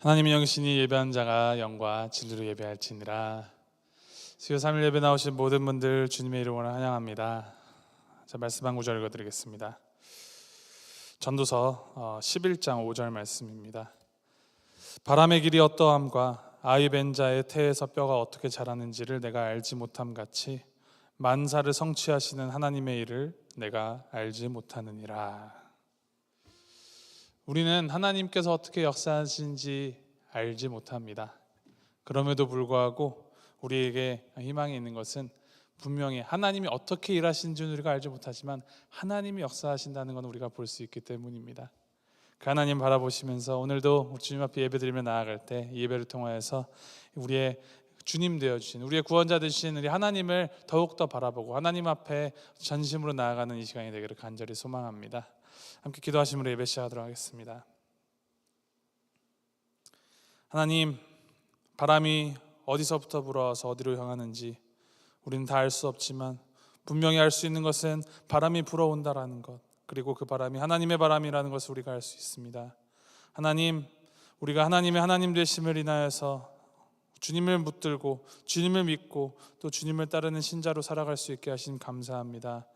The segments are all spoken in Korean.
하나님의 영신이 예배한 자가 영과 진리로 예배할지니라. 수요 3일 예배 나오신 모든 분들 주님의 이름으로 환영합니다. 자, 말씀 한 구절 읽어드리겠습니다. 전도서 11장 5절 말씀입니다. 바람의 길이 어떠함과 아이 벤 자의 태에서 뼈가 어떻게 자라는지를 내가 알지 못함 같이 만사를 성취하시는 하나님의 일을 내가 알지 못하느니라. 우리는 하나님께서 어떻게 역사하시는지 알지 못합니다. 그럼에도 불구하고 우리에게 희망이 있는 것은 분명히 하나님이 어떻게 일하시는지는 우리가 알지 못하지만 하나님이 역사하신다는 건 우리가 볼 수 있기 때문입니다. 그 하나님 바라보시면서 오늘도 주님 앞에 예배드리며 나아갈 때 이 예배를 통하여서 우리의 주님 되어주신, 우리의 구원자 되신 우리 하나님을 더욱더 바라보고 하나님 앞에 전심으로 나아가는 이 시간이 되기를 간절히 소망합니다. 함께 기도하심으로 예배 시작하도록 하겠습니다. 하나님, 바람이 어디서부터 불어와서 어디로 향하는지 우리는 다 알 수 없지만 분명히 알 수 있는 것은 바람이 불어온다라는 것, 그리고 그 바람이 하나님의 바람이라는 것을 우리가 알 수 있습니다. 하나님, 우리가 하나님의 하나님 되심을 인하여서 주님을 붙들고 주님을 믿고 또 주님을 따르는 신자로 살아갈 수 있게 하신 감사합니다.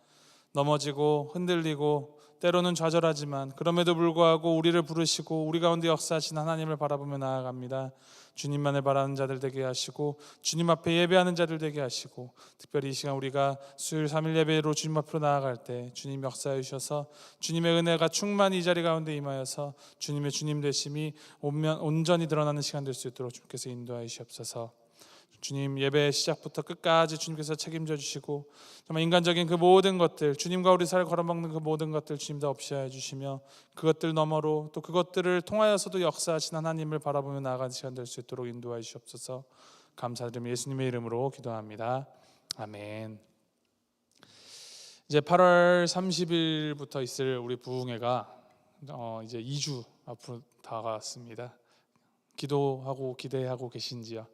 넘어지고 흔들리고 때로는 좌절하지만 그럼에도 불구하고 우리를 부르시고 우리 가운데 역사하신 하나님을 바라보며 나아갑니다. 주님만을 바라는 자들 되게 하시고 주님 앞에 예배하는 자들 되게 하시고 특별히 이 시간 우리가 수요일 3일 예배로 주님 앞으로 나아갈 때 주님 역사해 주셔서 주님의 은혜가 충만히 이 자리 가운데 임하여서 주님의 주님 되심이 온전히 드러나는 시간 될 수 있도록 주님께서 인도하여 주시옵소서. 주님, 예배 시작부터 끝까지 주님께서 책임져 주시고 정말 인간적인 그 모든 것들, 주님과 우리 사이를 걸어먹는 그 모든 것들 주님 다 없이 해 주시며 그것들 너머로 또 그것들을 통하여서도 역사하신 하나님을 바라보며 나아가는 시간 될 수 있도록 인도하여 주시옵소서. 감사드리며 예수님의 이름으로 기도합니다. 아멘. 이제 8월 30일부터 있을 우리 부흥회가 이제 2주 앞으로 다가왔습니다. 기도하고 기대하고 계신지요?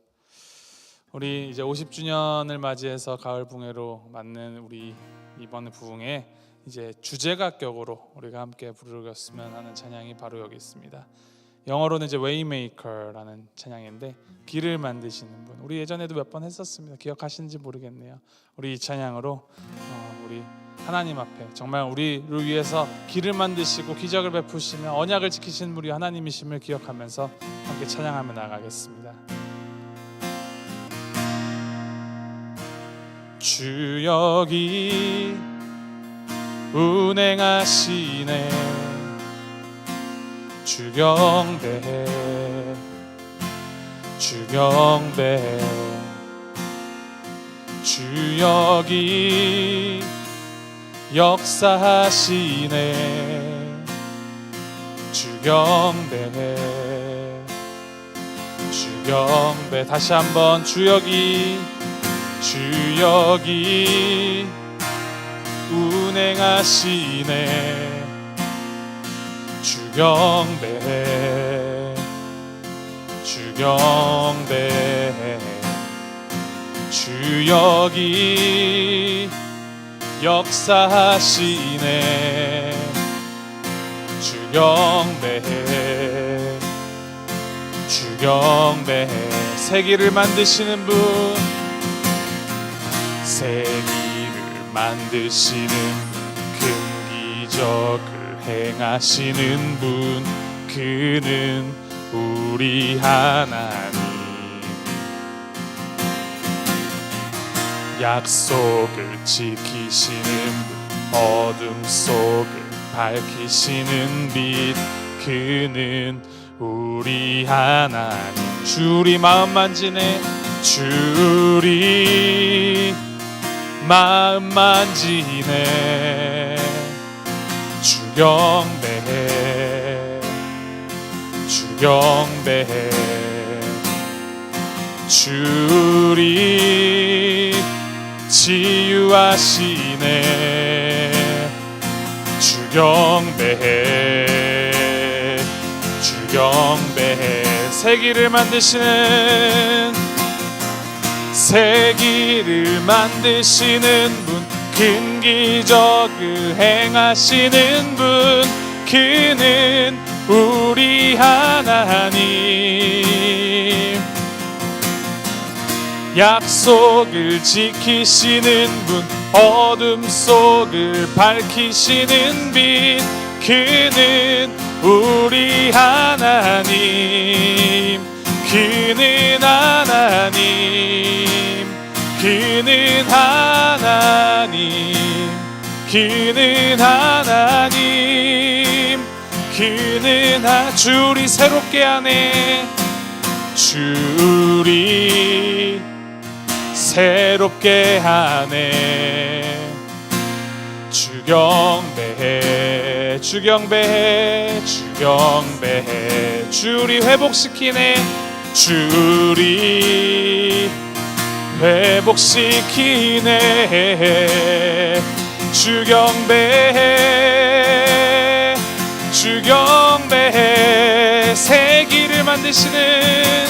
우리 이제 50주년을 맞이해서 가을 부흥회로 맞는 우리 이번 부흥회 이제 주제가 격으로 우리가 함께 부르겠으면 하는 찬양이 바로 여기 있습니다. 영어로는 이제 Waymaker라는 찬양인데 길을 만드시는 분. 우리 예전에도 몇 번 했었습니다. 기억하시는지 모르겠네요. 우리 이 찬양으로 우리 하나님 앞에 정말 우리를 위해서 길을 만드시고 기적을 베푸시며 언약을 지키시는 우리 하나님이심을 기억하면서 함께 찬양하며 나가겠습니다. 주 여기 운행하시네. 주 경배해, 주 경배해. 주 여기 역사하시네. 주 경배해, 주 경배. 다시 한번 주 여기, 주 여기 운행하시네. 주 경배해, 주 경배해. 주 여기 역사하시네. 주 경배해, 주 경배해. 세기를 만드시는 분, 세기를 만드시는 큰 기적을 행하시는 분, 그는 우리 하나님. 약속을 지키시는 분, 어둠 속을 밝히시는 빛, 그는 우리 하나님. 주 우리 마음 만지네. 주 우리 마음 만지네. 주 경배해, 주 경배해. 주 우리 치유하시네. 주 경배해, 주 경배해. 세기를 만드시는, 세기를 만드시는 분, 큰 기적을 행하시는 분, 그는 우리 하나님. 약속을 지키시는 분, 어둠 속을 밝히시는 빛, 그는 우리 하나님. 그는 하나님. 그는 하나님. 그는 하나님. 그는 주리 새롭게 하네. 주리 새롭게 하네. 주경배해 주경배해 주경배해. 주리 회복시키네. 주리 회복시키네. 주경배해 주경배해. 새 길을 만드시는,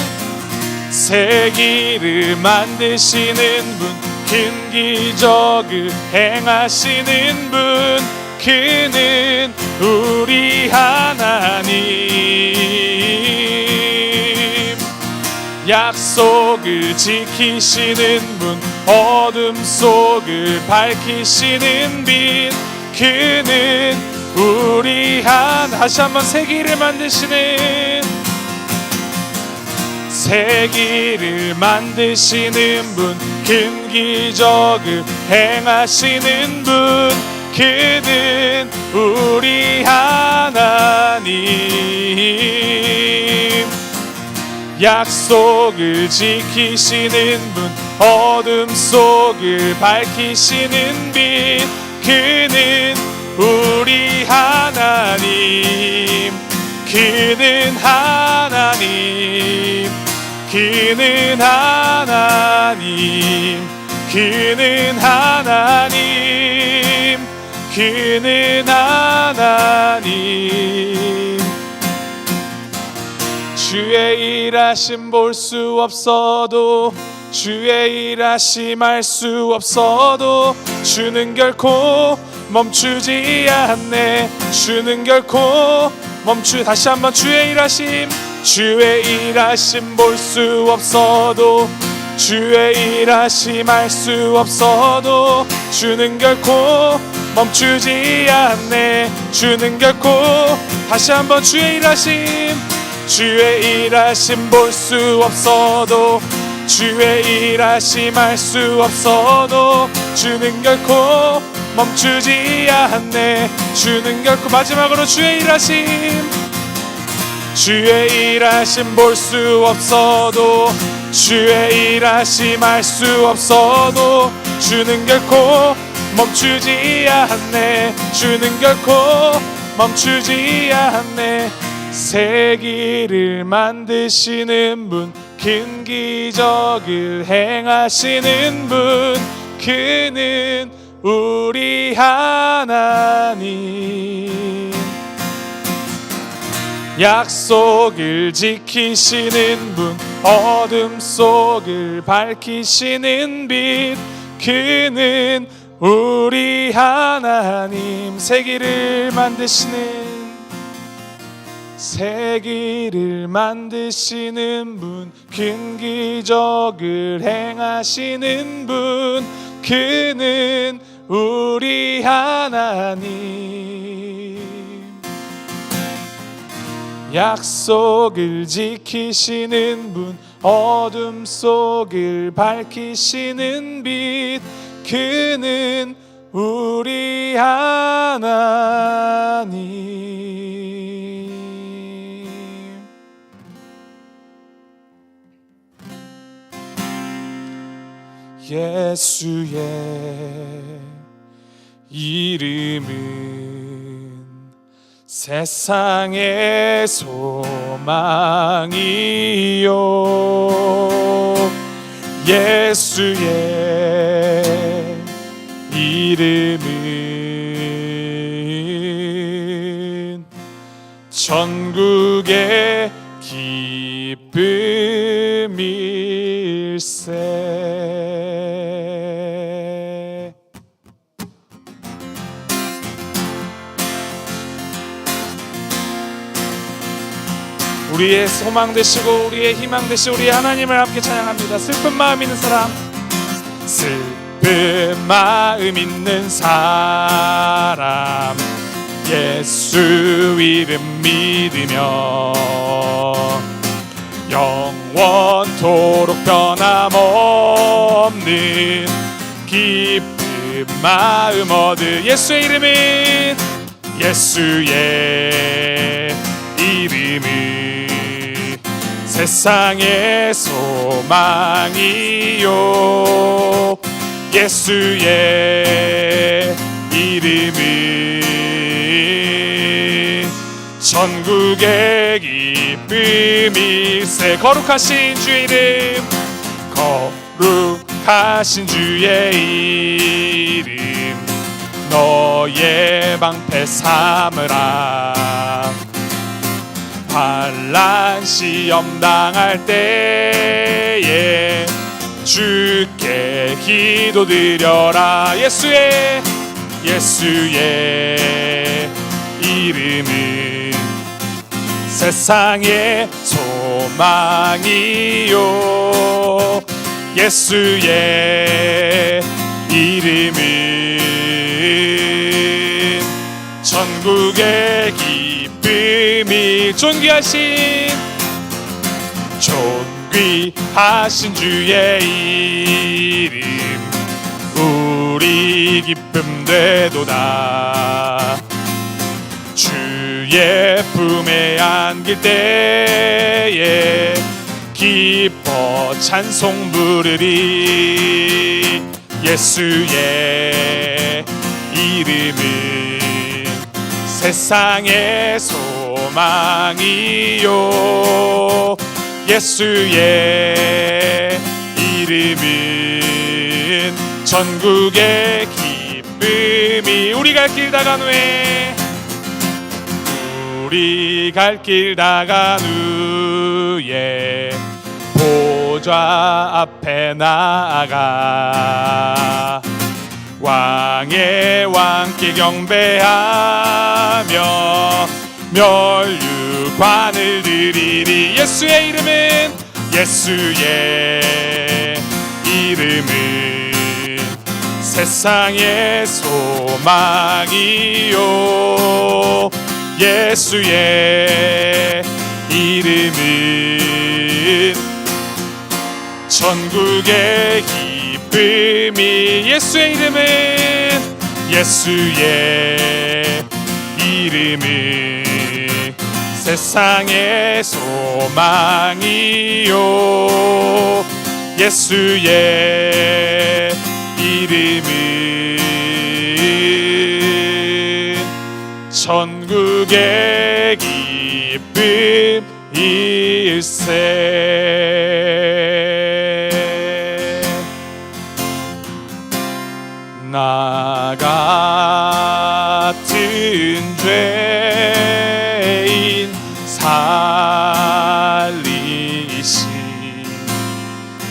새 길을 만드시는 분, 큰 기적을 행하시는 분, 그는 우리 하나님. 약속을 지키시는 분, 어둠 속을 밝히시는 빛, 그는 우리 다시 한번 새 길을 만드시는, 새 길을 만드시는 분, 큰 기적을 행하시는 분, 그는 우리 하나님. 약속을 지키시는 분, 어둠 속을 밝히시는 빛, 그는 우리 하나님. 그는 하나님. 그는 하나님. 그는 하나님. 그는 하나님. 주의 일하심 볼 수 없어도, 주의 일하심 알 수 없어도, 주는 결코 멈추지 않네. 주는 결코 다시 한번 주의 일하심, 주의 일하심 볼 수 없어도, 주의 일하심 알 수 없어도, 주는 결코 멈추지 않네. 주는 결코 다시 한번 주의 일하심, 주의 일하심 볼 수 없어도, 주의 일하심 알 수 없어도, 주는 결코 멈추지 않네. 주는 결코 마지막으로 주의 일하심, 주의 일하심 볼 수 없어도, 주의 일하심 알 수 없어도, 주는 결코 멈추지 않네. 주는 결코 멈추지 않네. 새 길을 만드시는 분, 큰 기적을 행하시는 분, 그는 우리 하나님. 약속을 지키시는 분, 어둠 속을 밝히시는 빛, 그는 우리 하나님. 새 길을 만드시는, 새 길을 만드시는 분, 큰 기적을 행하시는 분, 그는 우리 하나님. 약속을 지키시는 분, 어둠 속을 밝히시는 빛, 그는 우리 하나님. 예수의 이름은 세상의 소망이요, 예수의 이름은 천국의 기쁨일세. 우리의 소망 되시고 우리의 희망 되시고 우리의 하나님을 함께 찬양합니다. 슬픈 마음 있는 사람, 슬픈 마음 있는 사람, 예수 이름 믿으며 영원토록 변함없는 기쁜 마음 얻을 예수의 이름은, 예수의 이름은 세상의 소망이요, 예수의 이름은 천국의 기쁨일세. 거룩하신 주의 이름, 거룩하신 주의 이름, 너의 방패 삼으라. 환난 시험 당할 때에 주께 기도드려라. 예수의 이름은 세상의 소망이요, 예수의 이름은 천국의 기쁨이 존귀하신 주의 이름, 우리 기쁨 되도다. 주의 품에 안길 때에 기뻐 찬송 부르리. 예수의 이름은 세상의 소망이요, 예수의 이름은 전국의 기쁨이. 우리 갈 길 다간 후에, 우리 갈 길 다간 후에 보좌 앞에 나아가 왕의 왕께 경배하며 면류관을 드리리. 예수의 이름은 세상의 소망이요, 예수의 이름은 천국의 기쁨이. 예수의 이름은 세상의 소망이요, 예수의 이름은 천국의 기쁨일세. 나 같은 죄인 살리신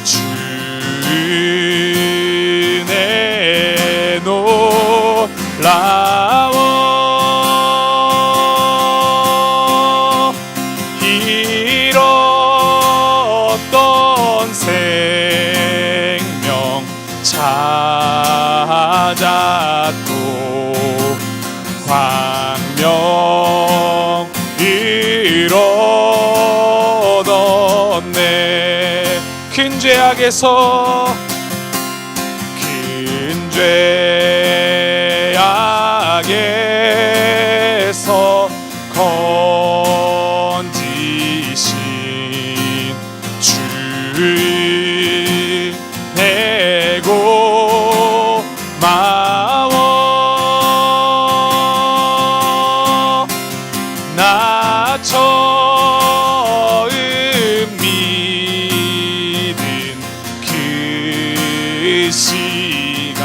주 은혜 놀라워. 잃었던 생명 찾았고 광명을 얻었네. 큰 죄악에서 건지신 주 내 고마워. 나 처음 믿은 그 시간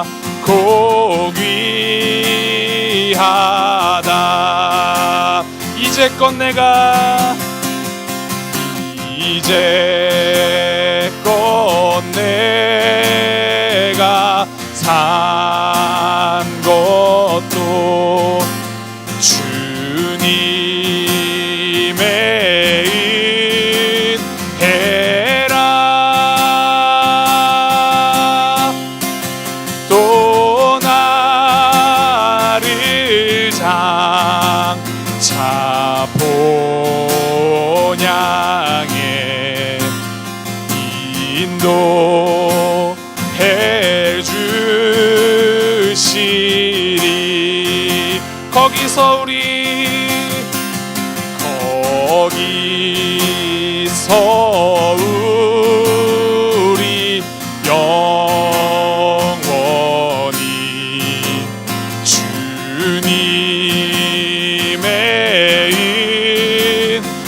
귀하고 귀하다. 이제껏 내가 산 것도 주 인해라. 또 나를 장차 본향에 인도해 주시리. 거기서 우리 영원히 주님의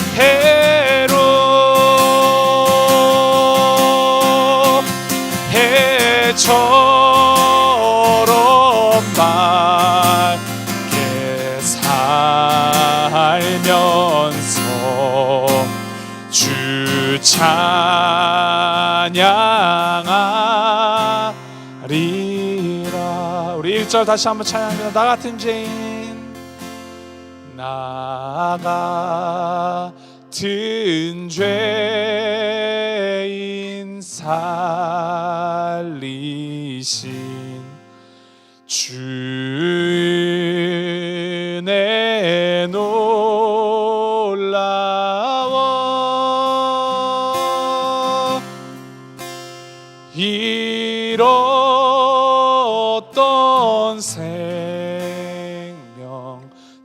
은혜로 해처럼 맑게 살면서 주 찬양하리라. 우리 1절 다시 한번 찬양합니다. 나 같은 죄인, 나 같은 죄인 살리신 주 은혜 놀라워. 잃었던 생명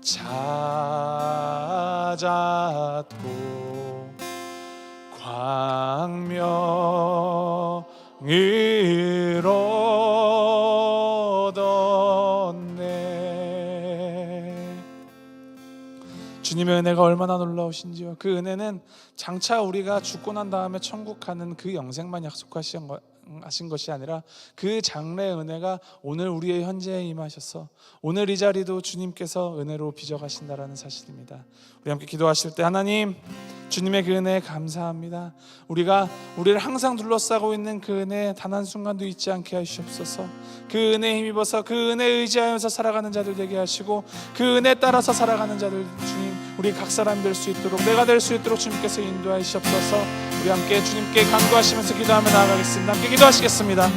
찾았고 광명을 얻었네. 주님의 은혜가 얼마나 놀라우신지요. 그 은혜는 장차 우리가 죽고 난 다음에 천국 가는 그 영생만 약속하신 것이 아니라 그 장래의 은혜가 오늘 우리의 현재에 임하셔서 오늘 이 자리도 주님께서 은혜로 빚어가신다라는 사실입니다. 우리 함께 기도하실 때, 하나님, 주님의 그 은혜에 감사합니다. 우리를 항상 둘러싸고 있는 그 은혜 단 한순간도 잊지 않게 하시옵소서. 그 은혜에 힘입어서 그 은혜에 의지하면서 살아가는 자들 되게 하시고, 그 은혜 따라서 살아가는 자들, 주님, 우리 각 사람 될 수 있도록, 내가 될 수 있도록 주님께서 인도하시옵소서. 우리 함께 주님께 간구하시면서 기도하며 나아가겠습니다. 함께 기도하시겠습니다.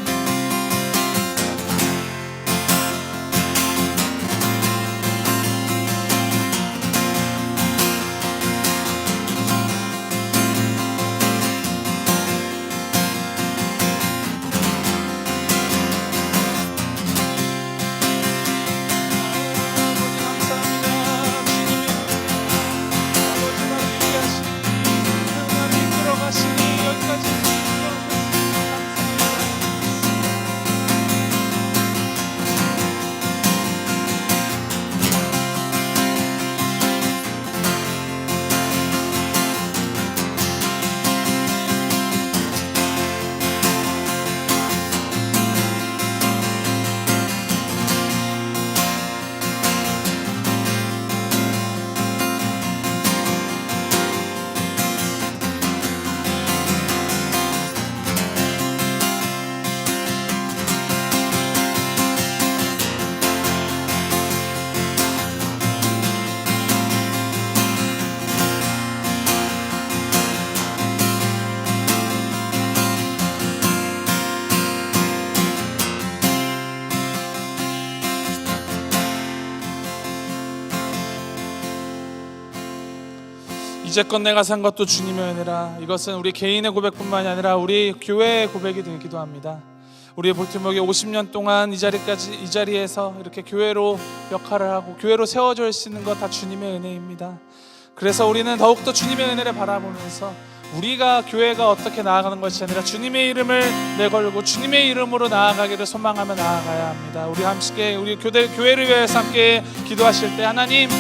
이제껏 내가 산 것도 주님의 은혜라. 이것은 우리 개인의 고백뿐만이 아니라 우리 교회의 고백이 되기도 합니다. 우리의 볼트목이 50년 동안 이 자리에서 이렇게 교회로 역할을 하고 교회로 세워져 있는 것 다 주님의 은혜입니다. 그래서 우리는 더욱더 주님의 은혜를 바라보면서 우리가 교회가 어떻게 나아가는 것이 아니라 주님의 이름을 내걸고 주님의 이름으로 나아가기를 소망하며 나아가야 합니다. 우리 함께 우리 교회를 위해서 함께 기도하실 때, 하나님,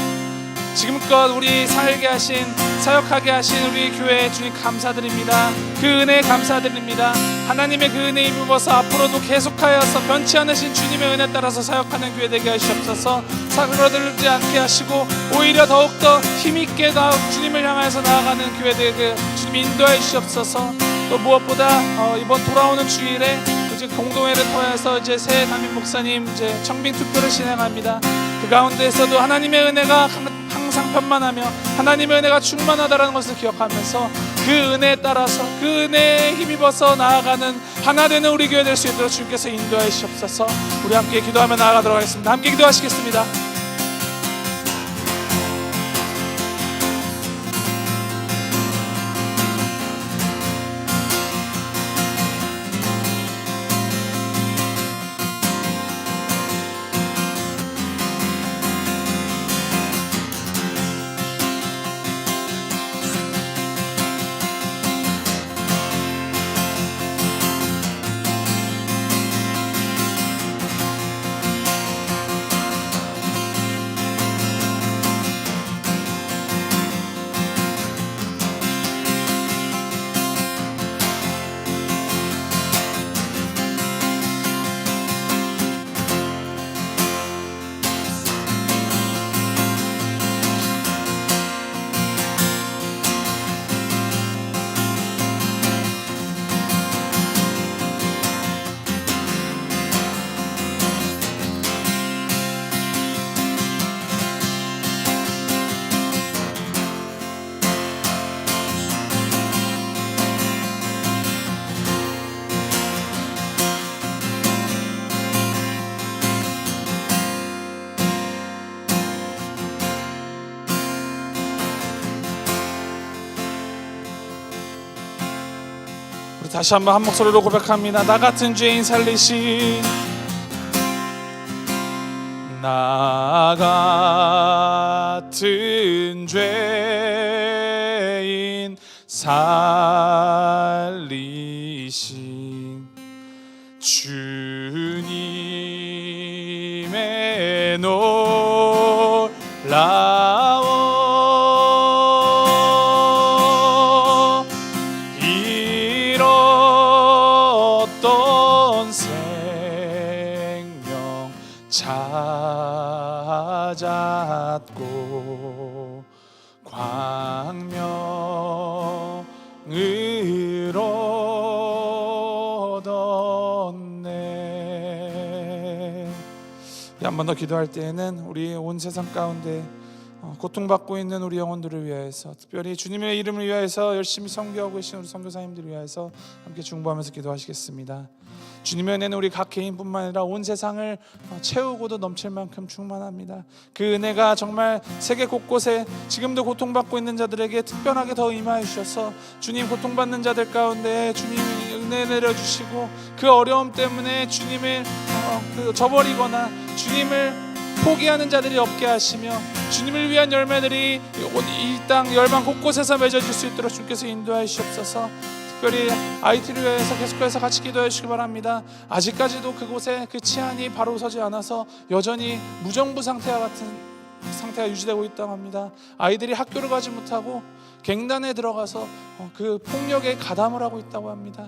지금껏 우리 살게 하신, 사역하게 하신 우리 교회 주님 감사드립니다. 그 은혜에 감사드립니다. 하나님의 그 은혜에 힘입어서 앞으로도 계속하여서 변치 않으신 주님의 은혜 따라서 사역하는 교회 되게 하시옵소서. 사그러들지 않게 하시고 오히려 더욱더 힘있게 주님을 향해서 나아가는 교회 되게 주님 인도해 주시옵소서. 또 무엇보다 이번 돌아오는 주일에 이제 공동회를 통해서 이제 새 담임 목사님 이제 청빙 투표를 진행합니다. 그 가운데에서도 하나님의 은혜가 항상 형편만 하며 하나님의 은혜가 충만하다는 것을 기억하면서 그 은혜에 따라서 그 은혜에 힘입어서 나아가는 하나 되는 우리 교회 될 수 있도록 주님께서 인도하여 주시옵소서. 우리 함께 기도하며 나아가도록 하겠습니다. 함께 기도하시겠습니다. 다시 한번 한 목소리로 고백합니다. 나 같은 죄인 살리신, 나 같은 죄인 살리신 주님의 놀라워 잃었던 생명 찾았고 광명을 얻었네. 한 번 더 기도할 때에는 우리 온 세상 가운데 고통받고 있는 우리 영혼들을 위하여서, 특별히 주님의 이름을 위하여서 열심히 선교하고 계신 우리 선교사님들을 위하여서 함께 중보하면서 기도하시겠습니다. 주님의 은혜는 우리 각 개인뿐만 아니라 온 세상을 채우고도 넘칠 만큼 충만합니다. 그 은혜가 정말 세계 곳곳에 지금도 고통받고 있는 자들에게 특별하게 더 임하여 주셔서 주님 고통받는 자들 가운데 주님이 은혜 내려주시고 그 어려움 때문에 주님을 저버리거나 주님을 포기하는 자들이 없게 하시며 주님을 위한 열매들이 이 땅 열방 곳곳에서 맺어질 수 있도록 주께서 인도하여 주시옵소서. 특별히 IT를 위해서 계속해서 같이 기도해 주시기 바랍니다. 아직까지도 그곳에 그 치안이 바로 서지 않아서 여전히 무정부 상태와 같은 상태가 유지되고 있다고 합니다. 아이들이 학교를 가지 못하고 갱단에 들어가서 그 폭력에 가담을 하고 있다고 합니다.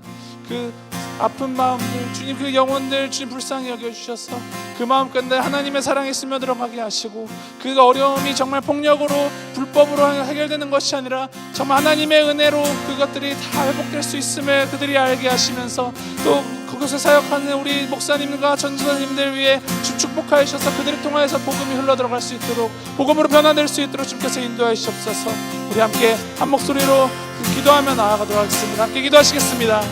그 아픈 마음들 주님, 그 영혼들 주님 불쌍히 여겨주셔서 그 마음 가운데 하나님의 사랑이 스며들어가게 하시고 그 어려움이 정말 폭력으로 불법으로 해결되는 것이 아니라 정말 하나님의 은혜로 그것들이 다 회복될 수 있음을 그들이 알게 하시면서 또 그곳에 사역하는 우리 목사님과 전도사님들 위해 축복하여 주셔서 그들을 통하여서 복음이 흘러들어갈 수 있도록, 복음으로 변화될 수 있도록 주님께서 인도하여 주시옵소서. 우리 함께 한 목소리로 기도하며 나아가도록 하겠습니다. 함께 기도하시겠습니다.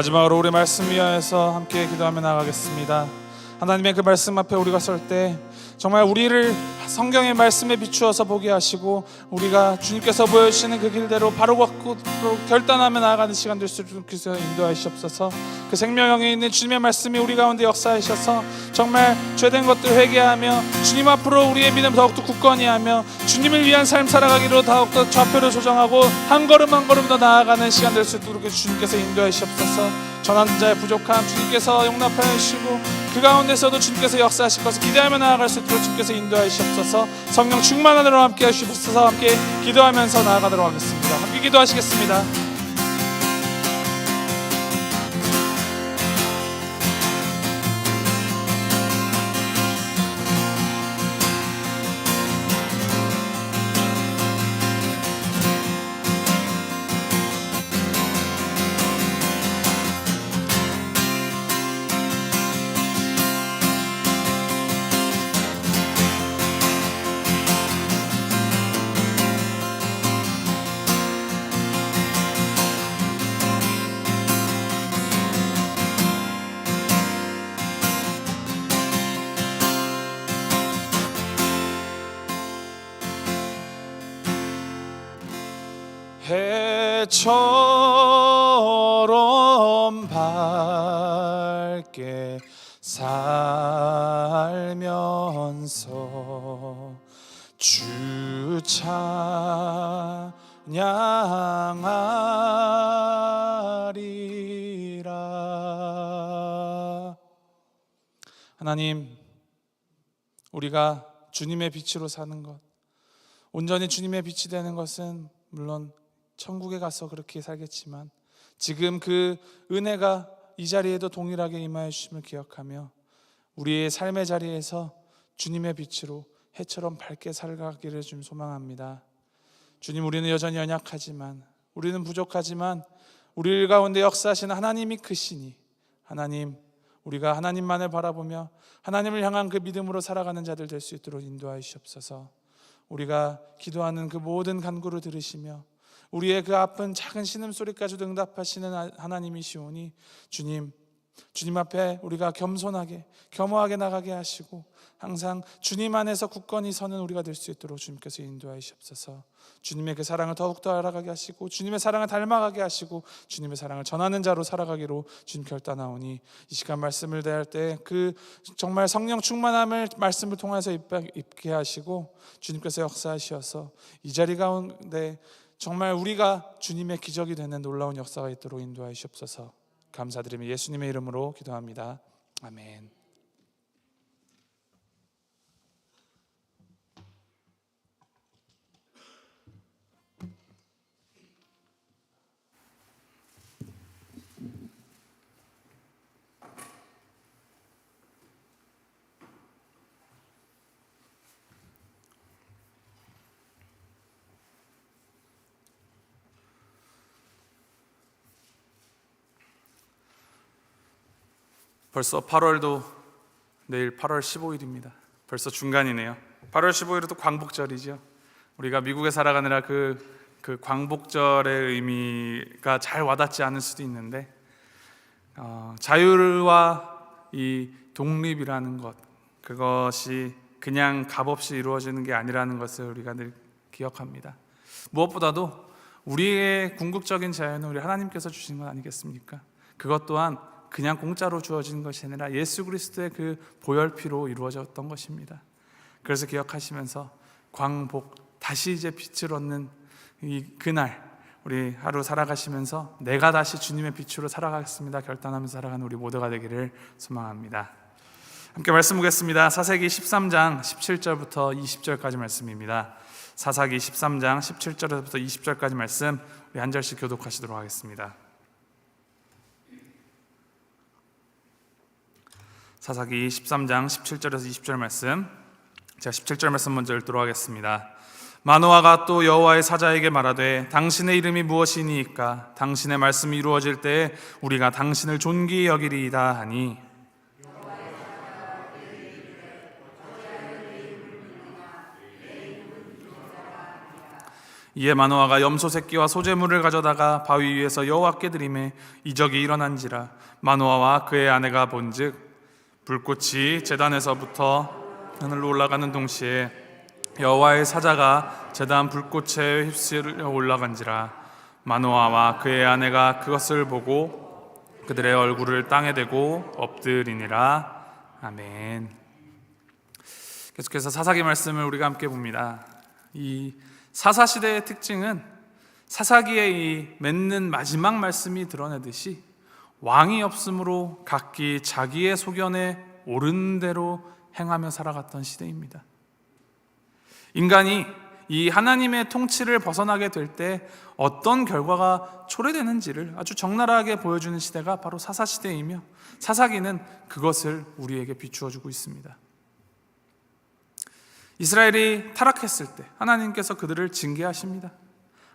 마지막으로 우리 말씀 위하여서 함께 기도하며 나가겠습니다. 하나님의 그 말씀 앞에 우리가 설 때 정말 우리를 성경의 말씀에 비추어서 보게 하시고 우리가 주님께서 보여주시는 그 길대로 바로 걷고 결단하며 나아가는 시간 될 수 있도록 인도하시옵소서. 그 생명형에 있는 주님의 말씀이 우리 가운데 역사하셔서 정말 죄된 것들 회개하며 주님 앞으로 우리의 믿음 더욱더 굳건히 하며 주님을 위한 삶 살아가기로 더욱더 좌표를 조정하고 한 걸음 한 걸음 더 나아가는 시간 될 수 있도록 주님께서 인도하시옵소서. 전하는 자의 부족함 주님께서 용납하여 주시고 그 가운데서도 주님께서 역사하실 것을 기대하며 나아갈 수 있도록 주님께서 인도하시옵소서. 성령 충만하도록 함께 하시옵소서. 함께 기도하면서 나아가도록 하겠습니다. 함께 기도하시겠습니다. 해처럼 밝게 살면서 주 찬양하리라. 하나님, 우리가 주님의 빛으로 사는 것, 온전히 주님의 빛이 되는 것은 물론 천국에 가서 그렇게 살겠지만 지금 그 은혜가 이 자리에도 동일하게 임하여 주심을 기억하며 우리의 삶의 자리에서 주님의 빛으로 해처럼 밝게 살아가기를 좀 소망합니다. 주님, 우리는 여전히 연약하지만, 우리는 부족하지만 우리 가운데 역사하시는 하나님이 크시니 하나님, 우리가 하나님만을 바라보며 하나님을 향한 그 믿음으로 살아가는 자들 될 수 있도록 인도하여 주옵소서. 우리가 기도하는 그 모든 간구를 들으시며 우리의 그 아픈 작은 신음소리까지도 응답하시는 하나님이시오니 주님 앞에 우리가 겸손하게 겸허하게 나가게 하시고 항상 주님 안에서 굳건히 서는 우리가 될 수 있도록 주님께서 인도하시옵소서. 주님의 그 사랑을 더욱더 알아가게 하시고 주님의 사랑을 닮아가게 하시고 주님의 사랑을 전하는 자로 살아가기로 주님 결단하오니 이 시간 말씀을 대할 때 그 정말 성령 충만함을 말씀을 통해서 입게 하시고 주님께서 역사하셔서 이 자리 가운데 정말 우리가 주님의 기적이 되는 놀라운 역사가 있도록 인도하시옵소서. 감사드리며 예수님의 이름으로 기도합니다. 아멘. 벌써 8월도 내일 8월 15일입니다. 벌써 중간이네요. 8월 15일은 또 광복절이죠. 우리가 미국에 살아가느라 그 광복절의 의미가 잘 와닿지 않을 수도 있는데 자유와 이 독립이라는 것, 그것이 그냥 값없이 이루어지는 게 아니라는 것을 우리가 늘 기억합니다. 무엇보다도 우리의 궁극적인 자유는 우리 하나님께서 주신 것 아니겠습니까? 그것 또한 그냥 공짜로 주어진 것이 아니라 예수 그리스도의 그 보혈피로 이루어졌던 것입니다. 그래서 기억하시면서 광복, 다시 이제 빛을 얻는 이 그날 우리 하루 살아가시면서 내가 다시 주님의 빛으로 살아가겠습니다 결단하면서 살아가는 우리 모두가 되기를 소망합니다. 함께 말씀 보겠습니다. 사사기 13장 17절부터 20절까지 말씀입니다. 사사기 13장 17절부터 20절까지 말씀 우리 한 절씩 교독하시도록 하겠습니다. 사사기 13장 17절에서 20절 말씀, 제가 17절 말씀 먼저 읽도록 하겠습니다. 마노아가 또 여호와의 사자에게 말하되 당신의 이름이 무엇이니이까? 당신의 말씀이 이루어질 때에 우리가 당신을 존귀히 여기리이다 하니 이에 마노아가 염소 새끼와 소재물을 가져다가 바위 위에서 여호와께 드리매 이적이 일어난지라. 마노아와 그의 아내가 본즉 불꽃이 제단에서부터 하늘로 올라가는 동시에 여호와의 사자가 제단 불꽃에 휩쓸려 올라간지라. 마노아와 그의 아내가 그것을 보고 그들의 얼굴을 땅에 대고 엎드리니라. 아멘. 계속해서 사사기 말씀을 우리가 함께 봅니다. 이 사사시대의 특징은 사사기의 이 맺는 마지막 말씀이 드러내듯이 왕이 없으므로 각기 자기의 소견에 옳은 대로 행하며 살아갔던 시대입니다. 인간이 이 하나님의 통치를 벗어나게 될 때 어떤 결과가 초래되는지를 아주 적나라하게 보여주는 시대가 바로 사사시대이며, 사사기는 그것을 우리에게 비추어주고 있습니다. 이스라엘이 타락했을 때 하나님께서 그들을 징계하십니다.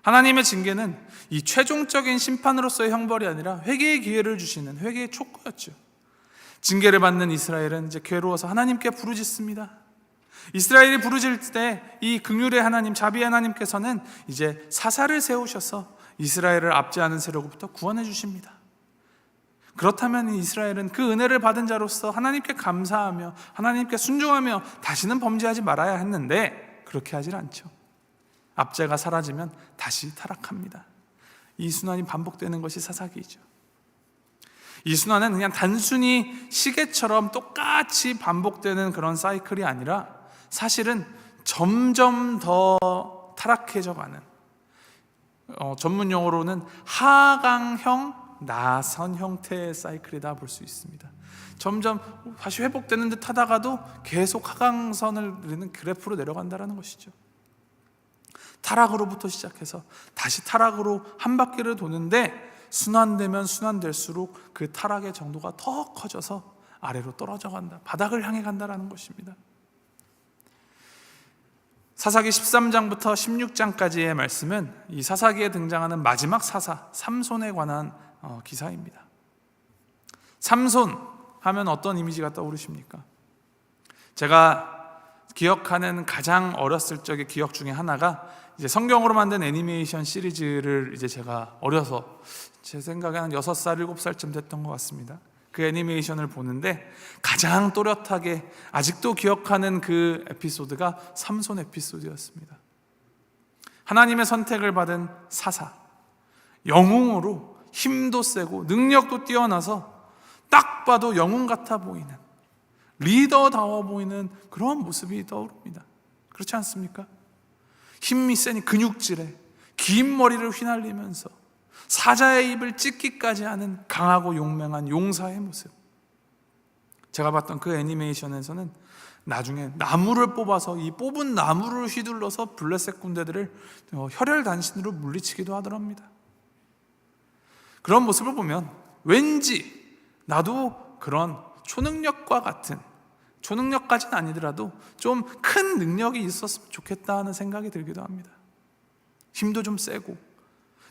하나님의 징계는 이 최종적인 심판으로서의 형벌이 아니라 회개의 기회를 주시는 회개의 촉구였죠. 징계를 받는 이스라엘은 이제 괴로워서 하나님께 부르짖습니다. 이스라엘이 부르짖을 때 이 긍휼의 하나님, 자비의 하나님께서는 이제 사사를 세우셔서 이스라엘을 압제하는 세력으로부터 구원해 주십니다. 그렇다면 이스라엘은 그 은혜를 받은 자로서 하나님께 감사하며 하나님께 순종하며 다시는 범죄하지 말아야 했는데 그렇게 하질 않죠. 압제가 사라지면 다시 타락합니다. 이 순환이 반복되는 것이 사사기이죠. 이 순환은 그냥 단순히 시계처럼 똑같이 반복되는 그런 사이클이 아니라 사실은 점점 더 타락해져 가는, 전문 용어로는 하강형 나선 형태의 사이클이다 볼 수 있습니다. 점점 다시 회복되는 듯 하다가도 계속 하강선을 그리는 그래프로 내려간다는 것이죠. 타락으로부터 시작해서 다시 타락으로 한 바퀴를 도는데 순환되면 순환될수록 그 타락의 정도가 더 커져서 아래로 떨어져 간다, 바닥을 향해 간다는 것입니다. 사사기 13장부터 16장까지의 말씀은 이 사사기에 등장하는 마지막 사사 삼손에 관한 기사입니다. 삼손 하면 어떤 이미지가 떠오르십니까? 제가 기억하는 가장 어렸을 적의 기억 중에 하나가 이제 성경으로 만든 애니메이션 시리즈를 이제 제가 어려서 제 생각에 한 6살, 7살쯤 됐던 것 같습니다. 그 애니메이션을 보는데 가장 또렷하게 아직도 기억하는 그 에피소드가 삼손 에피소드였습니다. 하나님의 선택을 받은 사사, 영웅으로 힘도 세고 능력도 뛰어나서 딱 봐도 영웅 같아 보이는, 리더다워 보이는 그런 모습이 떠오릅니다. 그렇지 않습니까? 힘이 세니 근육질에 긴 머리를 휘날리면서 사자의 입을 찢기까지 하는 강하고 용맹한 용사의 모습. 제가 봤던 그 애니메이션에서는 나중에 나무를 뽑아서 이 뽑은 나무를 휘둘러서 블레셋 군대들을 혈혈단신으로 물리치기도 하더랍니다. 그런 모습을 보면 왠지 나도 그런 초능력과 같은, 초능력까지는 아니더라도 좀 큰 능력이 있었으면 좋겠다 하는 생각이 들기도 합니다. 힘도 좀 세고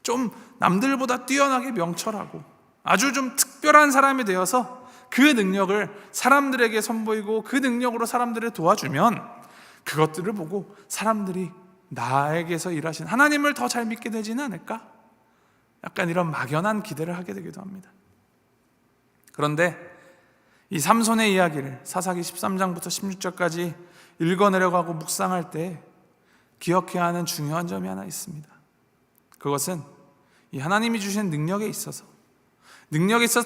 좀 남들보다 뛰어나게 명철하고 아주 좀 특별한 사람이 되어서 그 능력을 사람들에게 선보이고 그 능력으로 사람들을 도와주면 그것들을 보고 사람들이 나에게서 일하신 하나님을 더 잘 믿게 되지는 않을까? 약간 이런 막연한 기대를 하게 되기도 합니다. 그런데 이 삼손의 이야기를 사사기 13장부터 16절까지 읽어내려가고 묵상할 때 기억해야 하는 중요한 점이 하나 있습니다. 그것은 이 하나님이 주신 능력에 있어서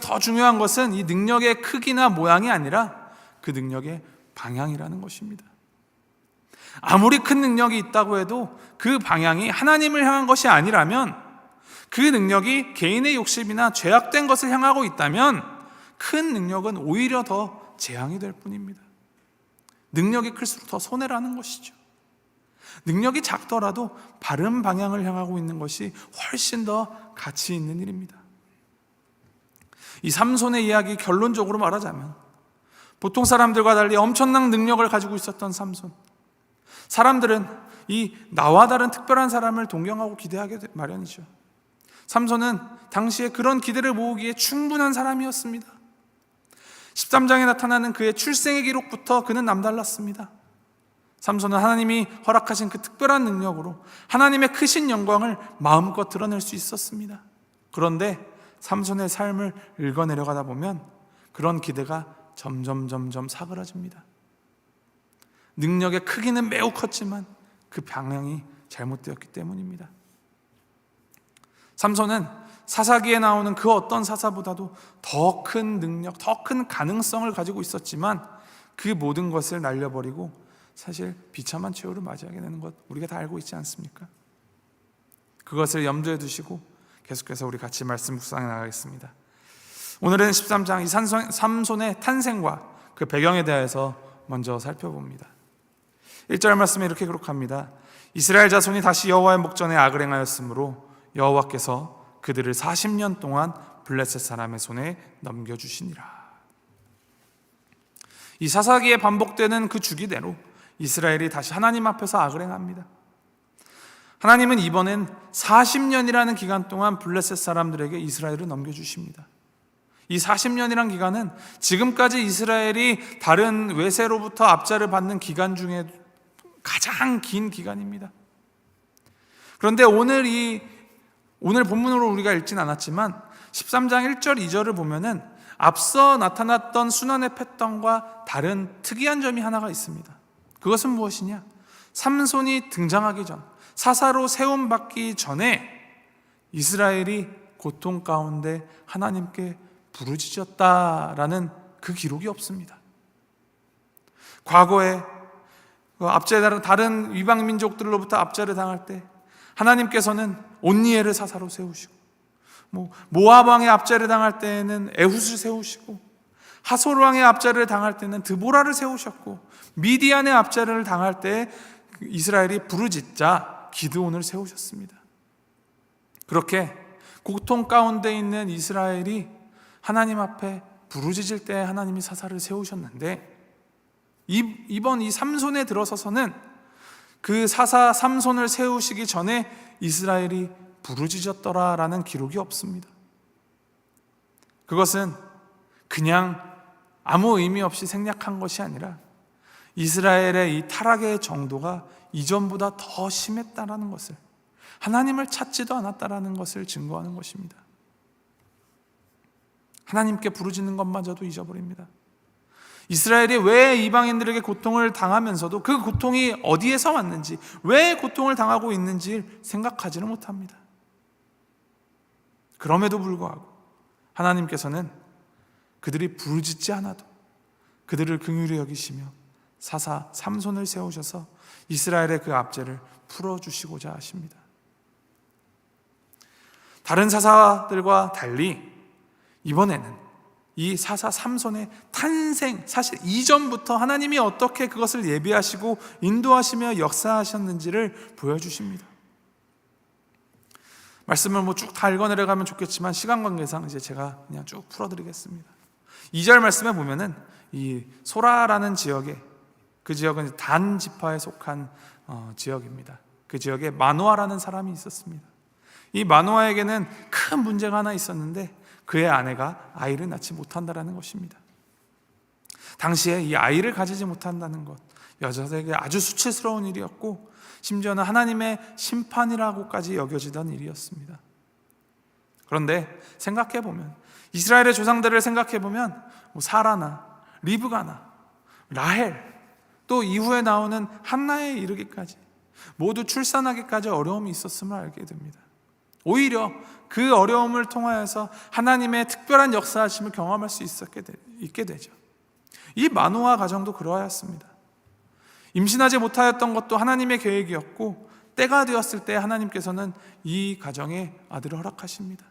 더 중요한 것은 이 능력의 크기나 모양이 아니라 그 능력의 방향이라는 것입니다. 아무리 큰 능력이 있다고 해도 그 방향이 하나님을 향한 것이 아니라면, 그 능력이 개인의 욕심이나 죄악된 것을 향하고 있다면 큰 능력은 오히려 더 재앙이 될 뿐입니다. 능력이 클수록 더 손해라는 것이죠. 능력이 작더라도 바른 방향을 향하고 있는 것이 훨씬 더 가치 있는 일입니다. 이 삼손의 이야기 결론적으로 말하자면 보통 사람들과 달리 엄청난 능력을 가지고 있었던 삼손, 사람들은 이 나와 다른 특별한 사람을 동경하고 기대하게 마련이죠. 삼손은 당시에 그런 기대를 모으기에 충분한 사람이었습니다. 13장에 나타나는 그의 출생의 기록부터 그는 남달랐습니다. 삼손은 하나님이 허락하신 그 특별한 능력으로 하나님의 크신 영광을 마음껏 드러낼 수 있었습니다. 그런데 삼손의 삶을 읽어내려가다 보면 그런 기대가 점점 사그라집니다. 능력의 크기는 매우 컸지만 그 방향이 잘못되었기 때문입니다. 삼손은 사사기에 나오는 그 어떤 사사보다도 더 큰 능력, 더 큰 가능성을 가지고 있었지만 그 모든 것을 날려버리고 사실 비참한 최후를 맞이하게 되는 것 우리가 다 알고 있지 않습니까? 그것을 염두에 두시고 계속해서 우리 같이 말씀 묵상해 나가겠습니다. 오늘은 13장 이 삼손의 탄생과 그 배경에 대해서 먼저 살펴봅니다. 1절 말씀에 이렇게 기록합니다. 이스라엘 자손이 다시 여호와의 목전에 악을 행하였으므로 여호와께서 그들을 40년 동안 블레셋 사람의 손에 넘겨주시니라. 이 사사기에 반복되는 그 주기대로 이스라엘이 다시 하나님 앞에서 악을 행합니다. 하나님은 이번엔 40년이라는 기간 동안 블레셋 사람들에게 이스라엘을 넘겨주십니다. 이 40년이란 기간은 지금까지 이스라엘이 다른 외세로부터 압제를 받는 기간 중에 가장 긴 기간입니다. 그런데 오늘 본문으로 우리가 읽진 않았지만 13장 1절 2절을 보면은 앞서 나타났던 순환의 패턴과 다른 특이한 점이 하나가 있습니다. 그것은 무엇이냐? 삼손이 등장하기 전, 사사로 세움받기 전에 이스라엘이 고통 가운데 하나님께 부르짖었다라는 그 기록이 없습니다. 과거에 다른 이방 민족들로부터 압제를 당할 때 하나님께서는 온니엘을 사사로 세우시고, 모압 왕의 압제를 당할 때에는 에훗을 세우시고, 하솔 왕의 압제를 당할 때는 드보라를 세우셨고, 미디안의 압제를 당할 때 이스라엘이 부르짖자 기드온을 세우셨습니다. 그렇게 고통 가운데 있는 이스라엘이 하나님 앞에 부르짖을 때 하나님이 사사를 세우셨는데, 이번 이 삼손에 들어서서는 그 사사 삼손을 세우시기 전에 이스라엘이 부르짖었더라라는 기록이 없습니다. 그것은 그냥 아무 의미 없이 생략한 것이 아니라 이스라엘의 이 타락의 정도가 이전보다 더 심했다라는 것을, 하나님을 찾지도 않았다라는 것을 증거하는 것입니다. 하나님께 부르짖는 것마저도 잊어버립니다. 이스라엘이 왜 이방인들에게 고통을 당하면서도 그 고통이 어디에서 왔는지, 왜 고통을 당하고 있는지 생각하지는 못합니다. 그럼에도 불구하고 하나님께서는 그들이 부르짖지 않아도 그들을 긍휼히 여기시며 사사 삼손을 세우셔서 이스라엘의 그 압제를 풀어주시고자 하십니다. 다른 사사들과 달리 이번에는 이 사사 삼손의 탄생, 사실 이전부터 하나님이 어떻게 그것을 예비하시고 인도하시며 역사하셨는지를 보여주십니다. 말씀을 쭉 다 읽어내려가면 좋겠지만 시간 관계상 이제 제가 그냥 쭉 풀어드리겠습니다. 2절 말씀에 보면은 이 소라라는 지역에, 그 지역은 단 지파에 속한 지역입니다. 그 지역에 마노아라는 사람이 있었습니다. 이 마노아에게는 큰 문제가 하나 있었는데 그의 아내가 아이를 낳지 못한다는 것입니다. 당시에 이 아이를 가지지 못한다는 것, 여자에게 아주 수치스러운 일이었고 심지어는 하나님의 심판이라고까지 여겨지던 일이었습니다. 그런데 생각해보면, 이스라엘의 조상들을 생각해보면 사라나 리브가나 라헬, 또 이후에 나오는 한나에 이르기까지 모두 출산하기까지 어려움이 있었음을 알게 됩니다. 오히려 그 어려움을 통하여서 하나님의 특별한 역사하심을 경험할 수 있게 되죠. 이 마노아 가정도 그러하였습니다. 임신하지 못하였던 것도 하나님의 계획이었고 때가 되었을 때 하나님께서는 이 가정에 아들을 허락하십니다.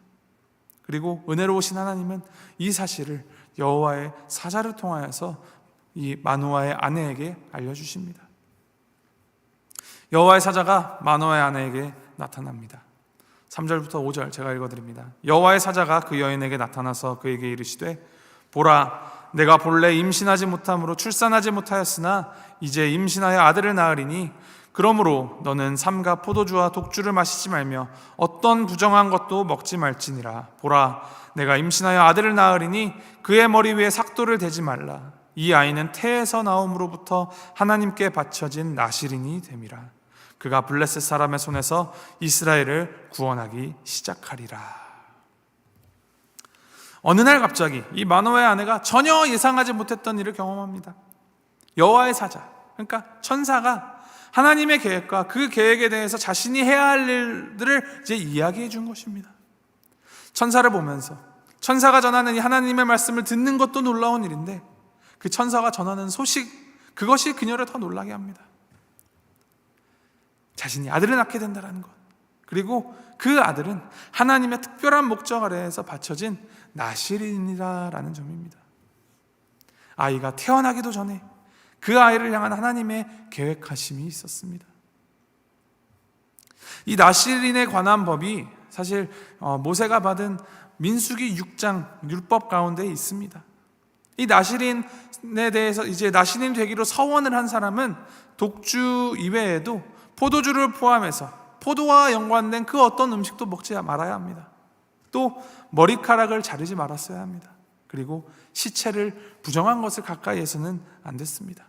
그리고 은혜로우신 하나님은 이 사실을 여호와의 사자를 통하여서 이 마노아의 아내에게 알려주십니다. 여호와의 사자가 마노아의 아내에게 나타납니다. 3절부터 5절 제가 읽어드립니다. 여호와의 사자가 그 여인에게 나타나서 그에게 이르시되, 보라, 내가 본래 임신하지 못함으로 출산하지 못하였으나 이제 임신하여 아들을 낳으리니 그러므로 너는 삼가 포도주와 독주를 마시지 말며 어떤 부정한 것도 먹지 말지니라. 보라, 내가 임신하여 아들을 낳으리니 그의 머리 위에 삭도를 대지 말라. 이 아이는 태에서 나옴으로부터 하나님께 바쳐진 나시린이 됨이라. 그가 블레셋 사람의 손에서 이스라엘을 구원하기 시작하리라. 어느 날 갑자기 이 마노아의 아내가 전혀 예상하지 못했던 일을 경험합니다. 여호와의 사자, 그러니까 천사가 하나님의 계획과 그 계획에 대해서 자신이 해야 할 일들을 이제 이야기해 준 것입니다. 천사를 보면서 천사가 전하는 이 하나님의 말씀을 듣는 것도 놀라운 일인데, 그 천사가 전하는 소식, 그것이 그녀를 더 놀라게 합니다. 자신이 아들을 낳게 된다는 것, 그리고 그 아들은 하나님의 특별한 목적 아래에서 바쳐진 나시린이라는 점입니다. 아이가 태어나기도 전에 그 아이를 향한 하나님의 계획하심이 있었습니다. 이 나시린에 관한 법이 사실 모세가 받은 민수기 6장 율법 가운데 있습니다. 이 나시린에 대해서 이제 나시린 되기로 서원을 한 사람은 독주 이외에도 포도주를 포함해서 포도와 연관된 그 어떤 음식도 먹지 말아야 합니다. 또 머리카락을 자르지 말았어야 합니다. 그리고 시체를 부정한 것을 가까이에서는 안 됐습니다.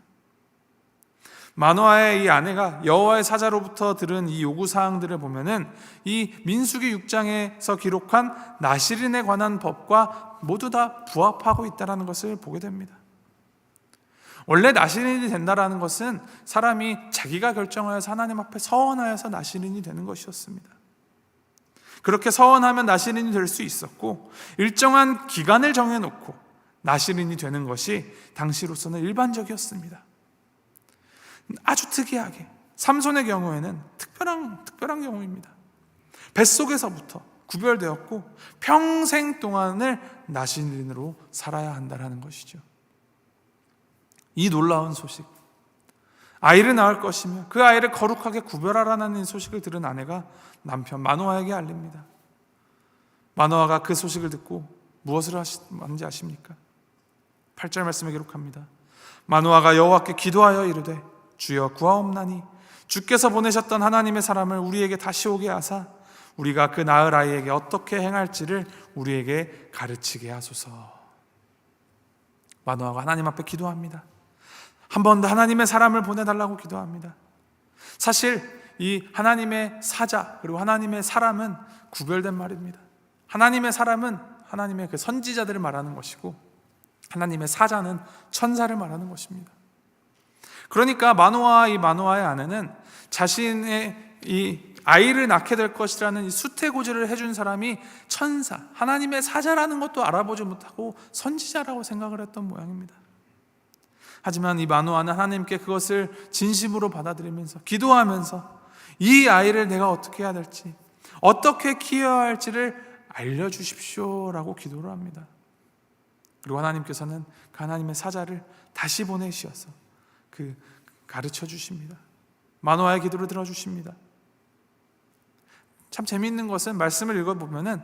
마노아의 이 아내가 여호와의 사자로부터 들은 이 요구사항들을 보면은 이 민수기 6장에서 기록한 나시린에 관한 법과 모두 다 부합하고 있다는 것을 보게 됩니다. 원래 나시린이 된다라는 것은 사람이 자기가 결정하여서 하나님 앞에 서원하여서 나시린이 되는 것이었습니다. 그렇게 서원하면 나시린이 될 수 있었고, 일정한 기간을 정해놓고 나시린이 되는 것이 당시로서는 일반적이었습니다. 아주 특이하게 삼손의 경우에는 특별한 경우입니다. 뱃속에서부터 구별되었고 평생 동안을 나시린으로 살아야 한다는 것이죠. 이 놀라운 소식, 아이를 낳을 것이며 그 아이를 거룩하게 구별하라는 소식을 들은 아내가 남편 마노아에게 알립니다. 마노아가 그 소식을 듣고 무엇을 하는지 아십니까? 8절 말씀에 기록합니다. 마노아가 여호와께 기도하여 이르되 주여 구하옵나니 주께서 보내셨던 하나님의 사람을 우리에게 다시 오게 하사 우리가 그 낳을 아이에게 어떻게 행할지를 우리에게 가르치게 하소서. 마노아가 하나님 앞에 기도합니다. 한 번 더 하나님의 사람을 보내달라고 기도합니다. 사실 이 하나님의 사자 그리고 하나님의 사람은 구별된 말입니다. 하나님의 사람은 하나님의 그 선지자들을 말하는 것이고, 하나님의 사자는 천사를 말하는 것입니다. 그러니까 마노아의 아내는 자신의 이 아이를 낳게 될 것이라는 이 수태고지를 해준 사람이 천사, 하나님의 사자라는 것도 알아보지 못하고 선지자라고 생각을 했던 모양입니다. 하지만 이 마노아는 하나님께 그것을 진심으로 받아들이면서 기도하면서 이 아이를 내가 어떻게 해야 될지, 어떻게 키워야 할지를 알려주십시오라고 기도를 합니다. 그리고 하나님께서는 그 하나님의 사자를 다시 보내시어서 그 가르쳐 주십니다. 마노아의 기도를 들어주십니다. 참 재미있는 것은 말씀을 읽어보면은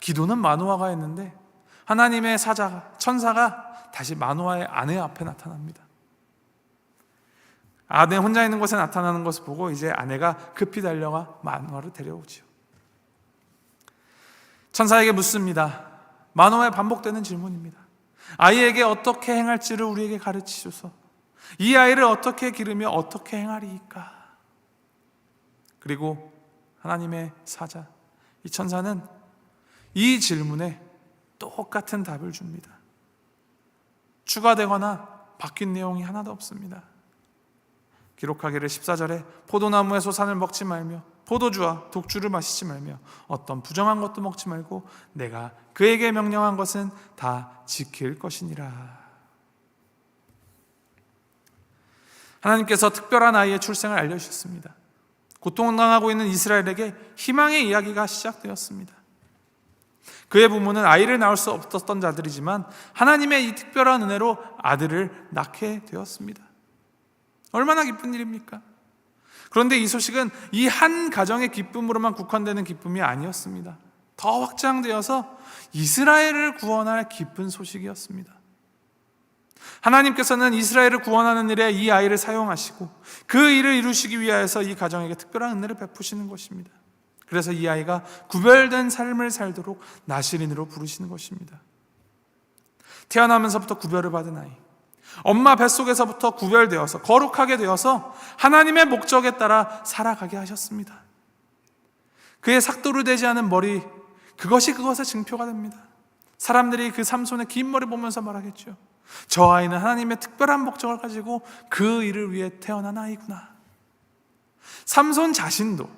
기도는 마노아가 했는데 하나님의 사자가, 천사가 다시 마노아의 아내 앞에 나타납니다. 아내 혼자 있는 곳에 나타나는 것을 보고 이제 아내가 급히 달려가 마노아를 데려오지요. 천사에게 묻습니다. 마노아의 반복되는 질문입니다. 아이에게 어떻게 행할지를 우리에게 가르치소서. 이 아이를 어떻게 기르며 어떻게 행하리이까. 그리고 하나님의 사자, 이 천사는 이 질문에 똑같은 답을 줍니다. 추가되거나 바뀐 내용이 하나도 없습니다. 기록하기를 14절에 포도나무의 소산을 먹지 말며 포도주와 독주를 마시지 말며 어떤 부정한 것도 먹지 말고 내가 그에게 명령한 것은 다 지킬 것이니라. 하나님께서 특별한 아이의 출생을 알려주셨습니다. 고통당하고 있는 이스라엘에게 희망의 이야기가 시작되었습니다. 그의 부모는 아이를 낳을 수 없었던 자들이지만 하나님의 이 특별한 은혜로 아들을 낳게 되었습니다. 얼마나 기쁜 일입니까? 그런데 이 소식은 이 한 가정의 기쁨으로만 국한되는 기쁨이 아니었습니다. 더 확장되어서 이스라엘을 구원할 기쁜 소식이었습니다. 하나님께서는 이스라엘을 구원하는 일에 이 아이를 사용하시고 그 일을 이루시기 위하여서 이 가정에게 특별한 은혜를 베푸시는 것입니다. 그래서 이 아이가 구별된 삶을 살도록 나시린으로 부르시는 것입니다. 태어나면서부터 구별을 받은 아이, 엄마 뱃속에서부터 구별되어서 거룩하게 되어서 하나님의 목적에 따라 살아가게 하셨습니다. 그의 삭도를 되지 않은 머리, 그것이 그것의 증표가 됩니다. 사람들이 그 삼손의 긴 머리 보면서 말하겠죠. 저 아이는 하나님의 특별한 목적을 가지고 그 일을 위해 태어난 아이구나. 삼손 자신도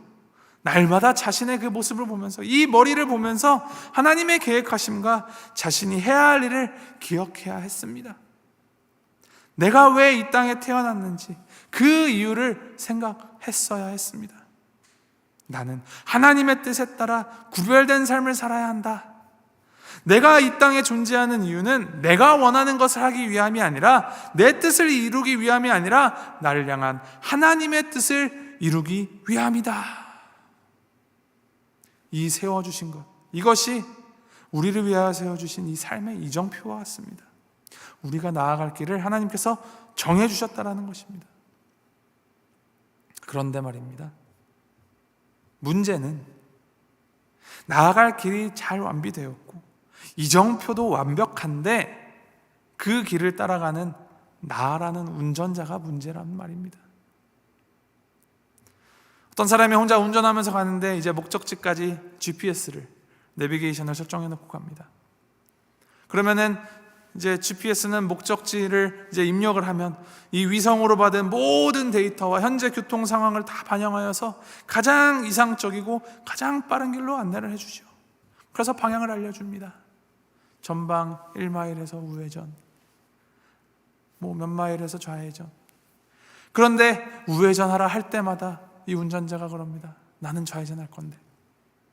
날마다 자신의 그 모습을 보면서, 이 머리를 보면서 하나님의 계획하심과 자신이 해야 할 일을 기억해야 했습니다. 내가 왜 이 땅에 태어났는지 그 이유를 생각했어야 했습니다. 나는 하나님의 뜻에 따라 구별된 삶을 살아야 한다. 내가 이 땅에 존재하는 이유는 내가 원하는 것을 하기 위함이 아니라, 내 뜻을 이루기 위함이 아니라 나를 향한 하나님의 뜻을 이루기 위함이다. 이 세워주신 것, 이것이 우리를 위하여 세워주신 이 삶의 이정표와 같습니다. 우리가 나아갈 길을 하나님께서 정해주셨다라는 것입니다. 그런데 말입니다, 문제는 나아갈 길이 잘 완비되었고 이정표도 완벽한데 그 길을 따라가는 나라는 운전자가 문제란 말입니다. 어떤 사람이 혼자 운전하면서 가는데 이제 목적지까지 GPS를, 내비게이션을 설정해 놓고 갑니다. 그러면은 이제 GPS는 목적지를 이제 입력을 하면 이 위성으로 받은 모든 데이터와 현재 교통 상황을 다 반영하여서 가장 이상적이고 가장 빠른 길로 안내를 해주죠. 그래서 방향을 알려줍니다. 전방 1마일에서 우회전, 뭐 몇 마일에서 좌회전. 그런데 우회전하라 할 때마다 이 운전자가 그럽니다. 나는 좌회전할 건데,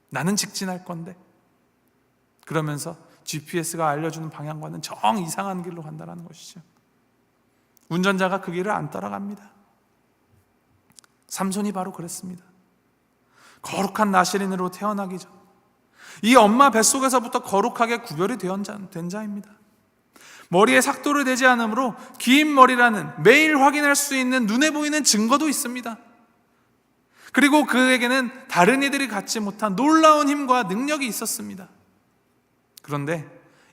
나는 직진할 건데. 그러면서 GPS가 알려주는 방향과는 정 이상한 길로 간다는 것이죠. 운전자가 그 길을 안 따라갑니다. 삼손이 바로 그랬습니다. 거룩한 나실인으로 태어나기 전 이 엄마 뱃속에서부터 거룩하게 구별이 된 자입니다. 머리에 삭도를 대지 않으므로 긴 머리라는 매일 확인할 수 있는 눈에 보이는 증거도 있습니다. 그리고 그에게는 다른 이들이 갖지 못한 놀라운 힘과 능력이 있었습니다. 그런데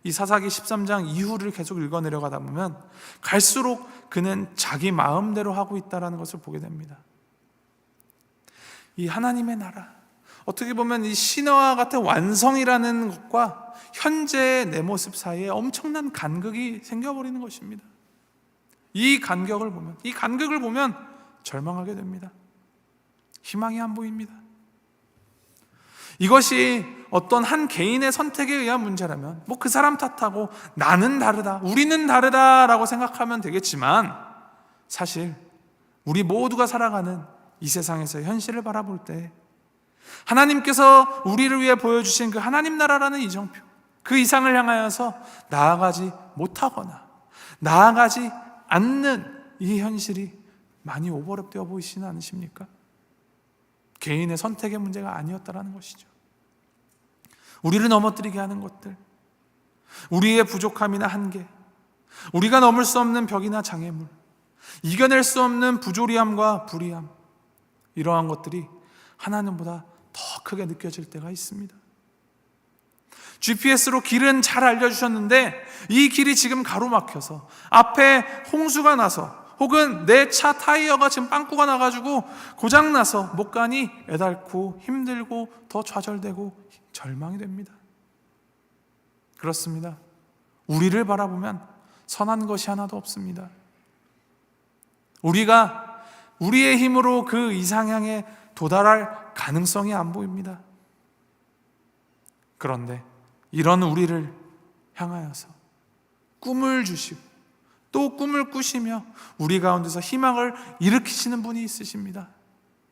이 사사기 13장 이후를 계속 읽어내려가다 보면 갈수록 그는 자기 마음대로 하고 있다는 것을 보게 됩니다. 이 하나님의 나라, 어떻게 보면 이 신화와 같은 완성이라는 것과 현재의 내 모습 사이에 엄청난 간극이 생겨버리는 것입니다. 이 간격을 보면 절망하게 됩니다. 희망이 안 보입니다. 이것이 어떤 한 개인의 선택에 의한 문제라면 뭐 그 사람 탓하고 나는 다르다, 우리는 다르다라고 생각하면 되겠지만, 사실 우리 모두가 살아가는 이 세상에서 현실을 바라볼 때 하나님께서 우리를 위해 보여주신 그 하나님 나라라는 이정표, 그 이상을 향하여서 나아가지 못하거나 나아가지 않는 이 현실이 많이 오버랩되어 보이시는 않으십니까? 개인의 선택의 문제가 아니었다라는 것이죠. 우리를 넘어뜨리게 하는 것들, 우리의 부족함이나 한계, 우리가 넘을 수 없는 벽이나 장애물, 이겨낼 수 없는 부조리함과 불의함, 이러한 것들이 하나님보다 더 크게 느껴질 때가 있습니다. GPS로 길은 잘 알려주셨는데 이 길이 지금 가로막혀서 앞에 홍수가 나서, 혹은 내 차 타이어가 지금 빵꾸가 나가지고 고장나서 못 가니 애달고 힘들고 더 좌절되고 절망이 됩니다. 그렇습니다. 우리를 바라보면 선한 것이 하나도 없습니다. 우리가 우리의 힘으로 그 이상향에 도달할 가능성이 안 보입니다. 그런데 이런 우리를 향하여서 꿈을 주시고 또 꿈을 꾸시며 우리 가운데서 희망을 일으키시는 분이 있으십니다.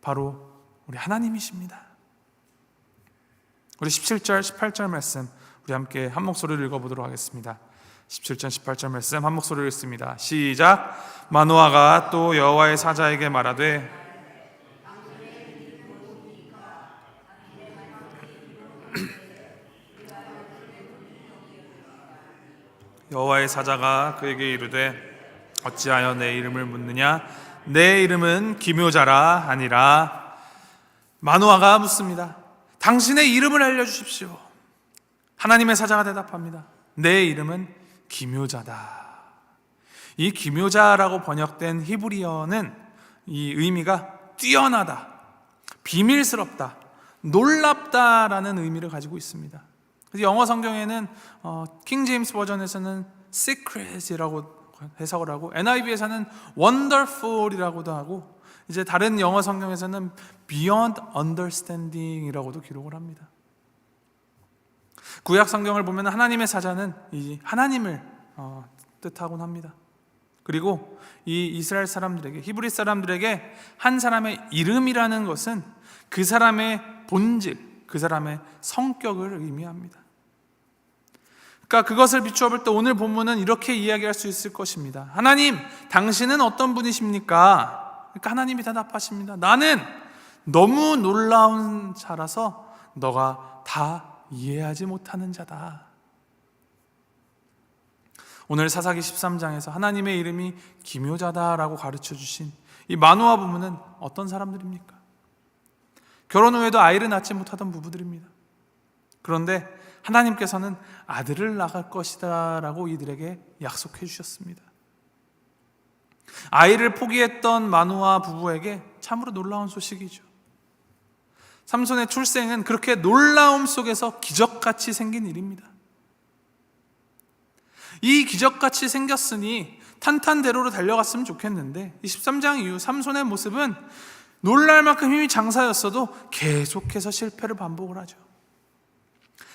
바로 우리 하나님이십니다. 우리 17절, 18절 말씀 우리 함께 한 목소리를 읽어보도록 하겠습니다. 17절, 18절 말씀 한 목소리를 읽습니다. 시작. 마노아가 또 여호와의 사자에게 말하되 여호와의 사자가 그에게 이르되 어찌하여 내 이름을 묻느냐? 내 이름은 기묘자라 하니라. 마노아가 묻습니다. 당신의 이름을 알려주십시오. 하나님의 사자가 대답합니다. 내 이름은 기묘자다. 이 기묘자라고 번역된 히브리어는 이 의미가 뛰어나다, 비밀스럽다, 놀랍다라는 의미를 가지고 있습니다. 그래서 영어 성경에는 킹 제임스 버전에서는 secret이라고 해석을 하고, NIV에서는 wonderful이라고도 하고, 이제 다른 영어 성경에서는 beyond understanding이라고도 기록을 합니다. 구약 성경을 보면 하나님의 사자는 이 하나님을 뜻하곤 합니다. 그리고 이 이스라엘 사람들에게, 히브리 사람들에게 한 사람의 이름이라는 것은 그 사람의 본질, 그 사람의 성격을 의미합니다. 그러니까 그것을 비추어 볼 때 오늘 본문은 이렇게 이야기할 수 있을 것입니다. 하나님, 당신은 어떤 분이십니까? 그러니까 하나님이 대답하십니다. 나는 너무 놀라운 자라서 너가 다 이해하지 못하는 자다. 오늘 사사기 13장에서 하나님의 이름이 기묘자다라고 가르쳐 주신 이 마노아 부부는 어떤 사람들입니까? 결혼 후에도 아이를 낳지 못하던 부부들입니다. 그런데 하나님께서는 아들을 낳을 것이다 라고 이들에게 약속해 주셨습니다. 아이를 포기했던 마노아 부부에게 참으로 놀라운 소식이죠. 삼손의 출생은 그렇게 놀라움 속에서 기적같이 생긴 일입니다. 이 기적같이 생겼으니 탄탄대로로 달려갔으면 좋겠는데, 23장 이후 삼손의 모습은 놀랄 만큼 힘이 장사였어도 계속해서 실패를 반복을 하죠.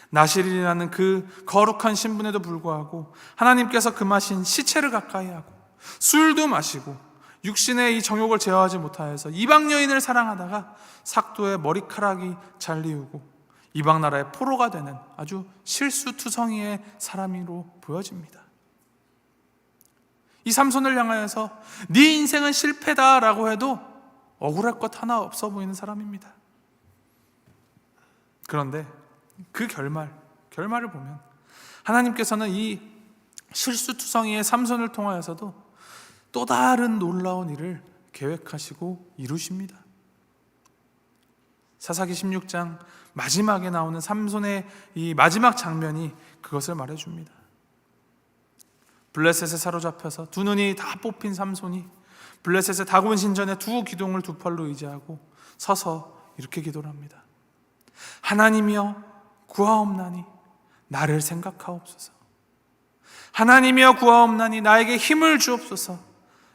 나실이라는 그 거룩한 신분에도 불구하고 하나님께서 금하신 시체를 가까이 하고 술도 마시고 육신의 이 정욕을 제어하지 못하여서 이방 여인을 사랑하다가 삭도의 머리카락이 잘리우고 이방 나라의 포로가 되는 아주 실수투성이의 사람으로 보여집니다. 이 삼손을 향하여서 네 인생은 실패다라고 해도 억울할 것 하나 없어 보이는 사람입니다. 그런데 그 결말을 보면 하나님께서는 이 실수투성이의 삼손을 통하여서도 또 다른 놀라운 일을 계획하시고 이루십니다. 사사기 16장 마지막에 나오는 삼손의 이 마지막 장면이 그것을 말해줍니다. 블레셋에 사로잡혀서 두 눈이 다 뽑힌 삼손이 블레셋의 다곤 신전에 두 기둥을 두 팔로 의지하고 서서 이렇게 기도를 합니다. 하나님이여 구하옵나니 나를 생각하옵소서. 하나님이여 구하옵나니 나에게 힘을 주옵소서.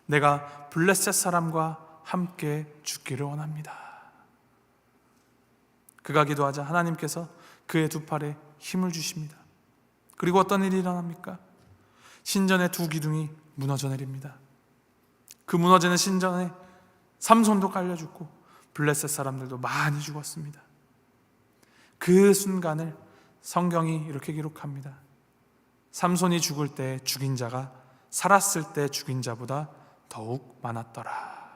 내가 블레셋 사람과 함께 죽기를 원합니다. 그가 기도하자 하나님께서 그의 두 팔에 힘을 주십니다. 그리고 어떤 일이 일어납니까? 신전의 두 기둥이 무너져 내립니다. 그 무너지는 신전에 삼손도 깔려 죽고 블레셋 사람들도 많이 죽었습니다. 그 순간을 성경이 이렇게 기록합니다. 삼손이 죽을 때 죽인 자가 살았을 때 죽인 자보다 더욱 많았더라.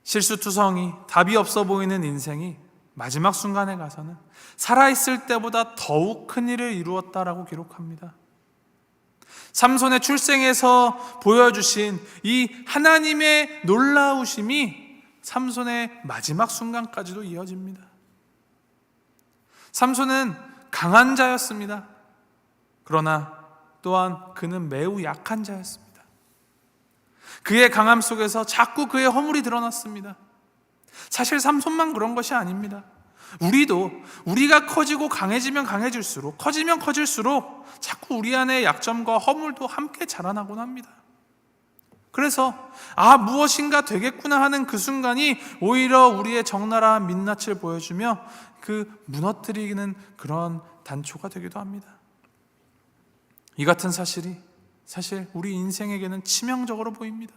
실수투성이 답이 없어 보이는 인생이 마지막 순간에 가서는 살아있을 때보다 더욱 큰 일을 이루었다라고 기록합니다. 삼손의 출생에서 보여주신 이 하나님의 놀라우심이 삼손의 마지막 순간까지도 이어집니다. 삼손은 강한 자였습니다. 그러나 또한 그는 매우 약한 자였습니다. 그의 강함 속에서 자꾸 그의 허물이 드러났습니다. 사실 삼손만 그런 것이 아닙니다. 우리가 커지고 강해지면 강해질수록, 커지면 커질수록 자꾸 우리 안에 약점과 허물도 함께 자라나곤 합니다. 그래서 무엇인가 되겠구나 하는 그 순간이 오히려 우리의 적나라한 민낯을 보여주며 그 무너뜨리는 그런 단초가 되기도 합니다. 이 같은 사실이 사실 우리 인생에게는 치명적으로 보입니다.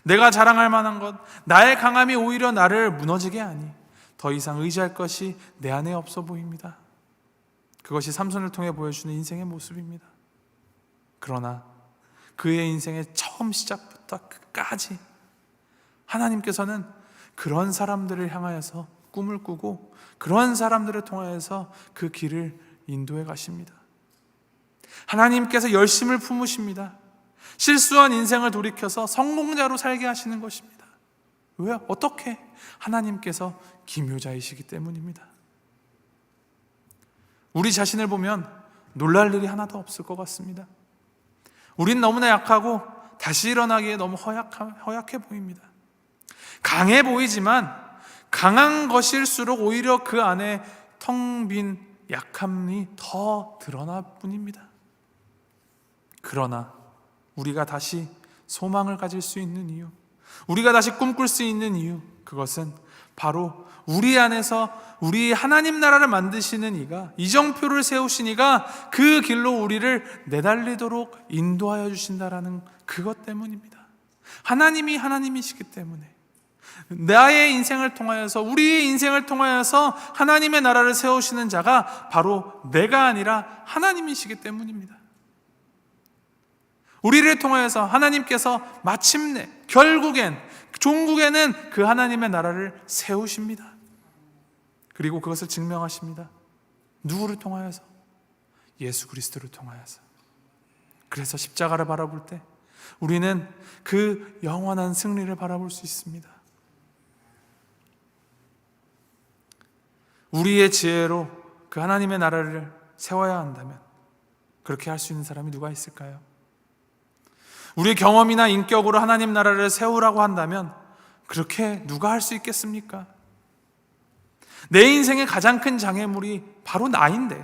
내가 자랑할 만한 것, 나의 강함이 오히려 나를 무너지게 하니 더 이상 의지할 것이 내 안에 없어 보입니다. 그것이 삼손을 통해 보여주는 인생의 모습입니다. 그러나 그의 인생의 처음 시작부터 끝까지 하나님께서는 그런 사람들을 향하여서 꿈을 꾸고 그런 사람들을 통하여서 그 길을 인도해 가십니다. 하나님께서 열심을 품으십니다. 실수한 인생을 돌이켜서 성공자로 살게 하시는 것입니다. 왜? 어떻게? 하나님께서 기묘자이시기 때문입니다. 우리 자신을 보면 놀랄 일이 하나도 없을 것 같습니다. 우린 너무나 약하고 다시 일어나기에 너무 허약해 보입니다. 강해 보이지만 강한 것일수록 오히려 그 안에 텅 빈 약함이 더 드러날 뿐입니다. 그러나 우리가 다시 소망을 가질 수 있는 이유, 우리가 다시 꿈꿀 수 있는 이유, 그것은 바로 우리 안에서 우리 하나님 나라를 만드시는 이가, 이정표를 세우신 이가 그 길로 우리를 내달리도록 인도하여 주신다라는 그것 때문입니다. 하나님이 하나님이시기 때문에, 나의 인생을 통하여서, 우리의 인생을 통하여서 하나님의 나라를 세우시는 자가 바로 내가 아니라 하나님이시기 때문입니다. 우리를 통하여서 하나님께서 마침내 결국엔 종국에는 그 하나님의 나라를 세우십니다. 그리고 그것을 증명하십니다. 누구를 통하여서? 예수 그리스도를 통하여서. 그래서 십자가를 바라볼 때 우리는 그 영원한 승리를 바라볼 수 있습니다. 우리의 지혜로 그 하나님의 나라를 세워야 한다면 그렇게 할 수 있는 사람이 누가 있을까요? 우리의 경험이나 인격으로 하나님 나라를 세우라고 한다면 그렇게 누가 할 수 있겠습니까? 내 인생의 가장 큰 장애물이 바로 나인데,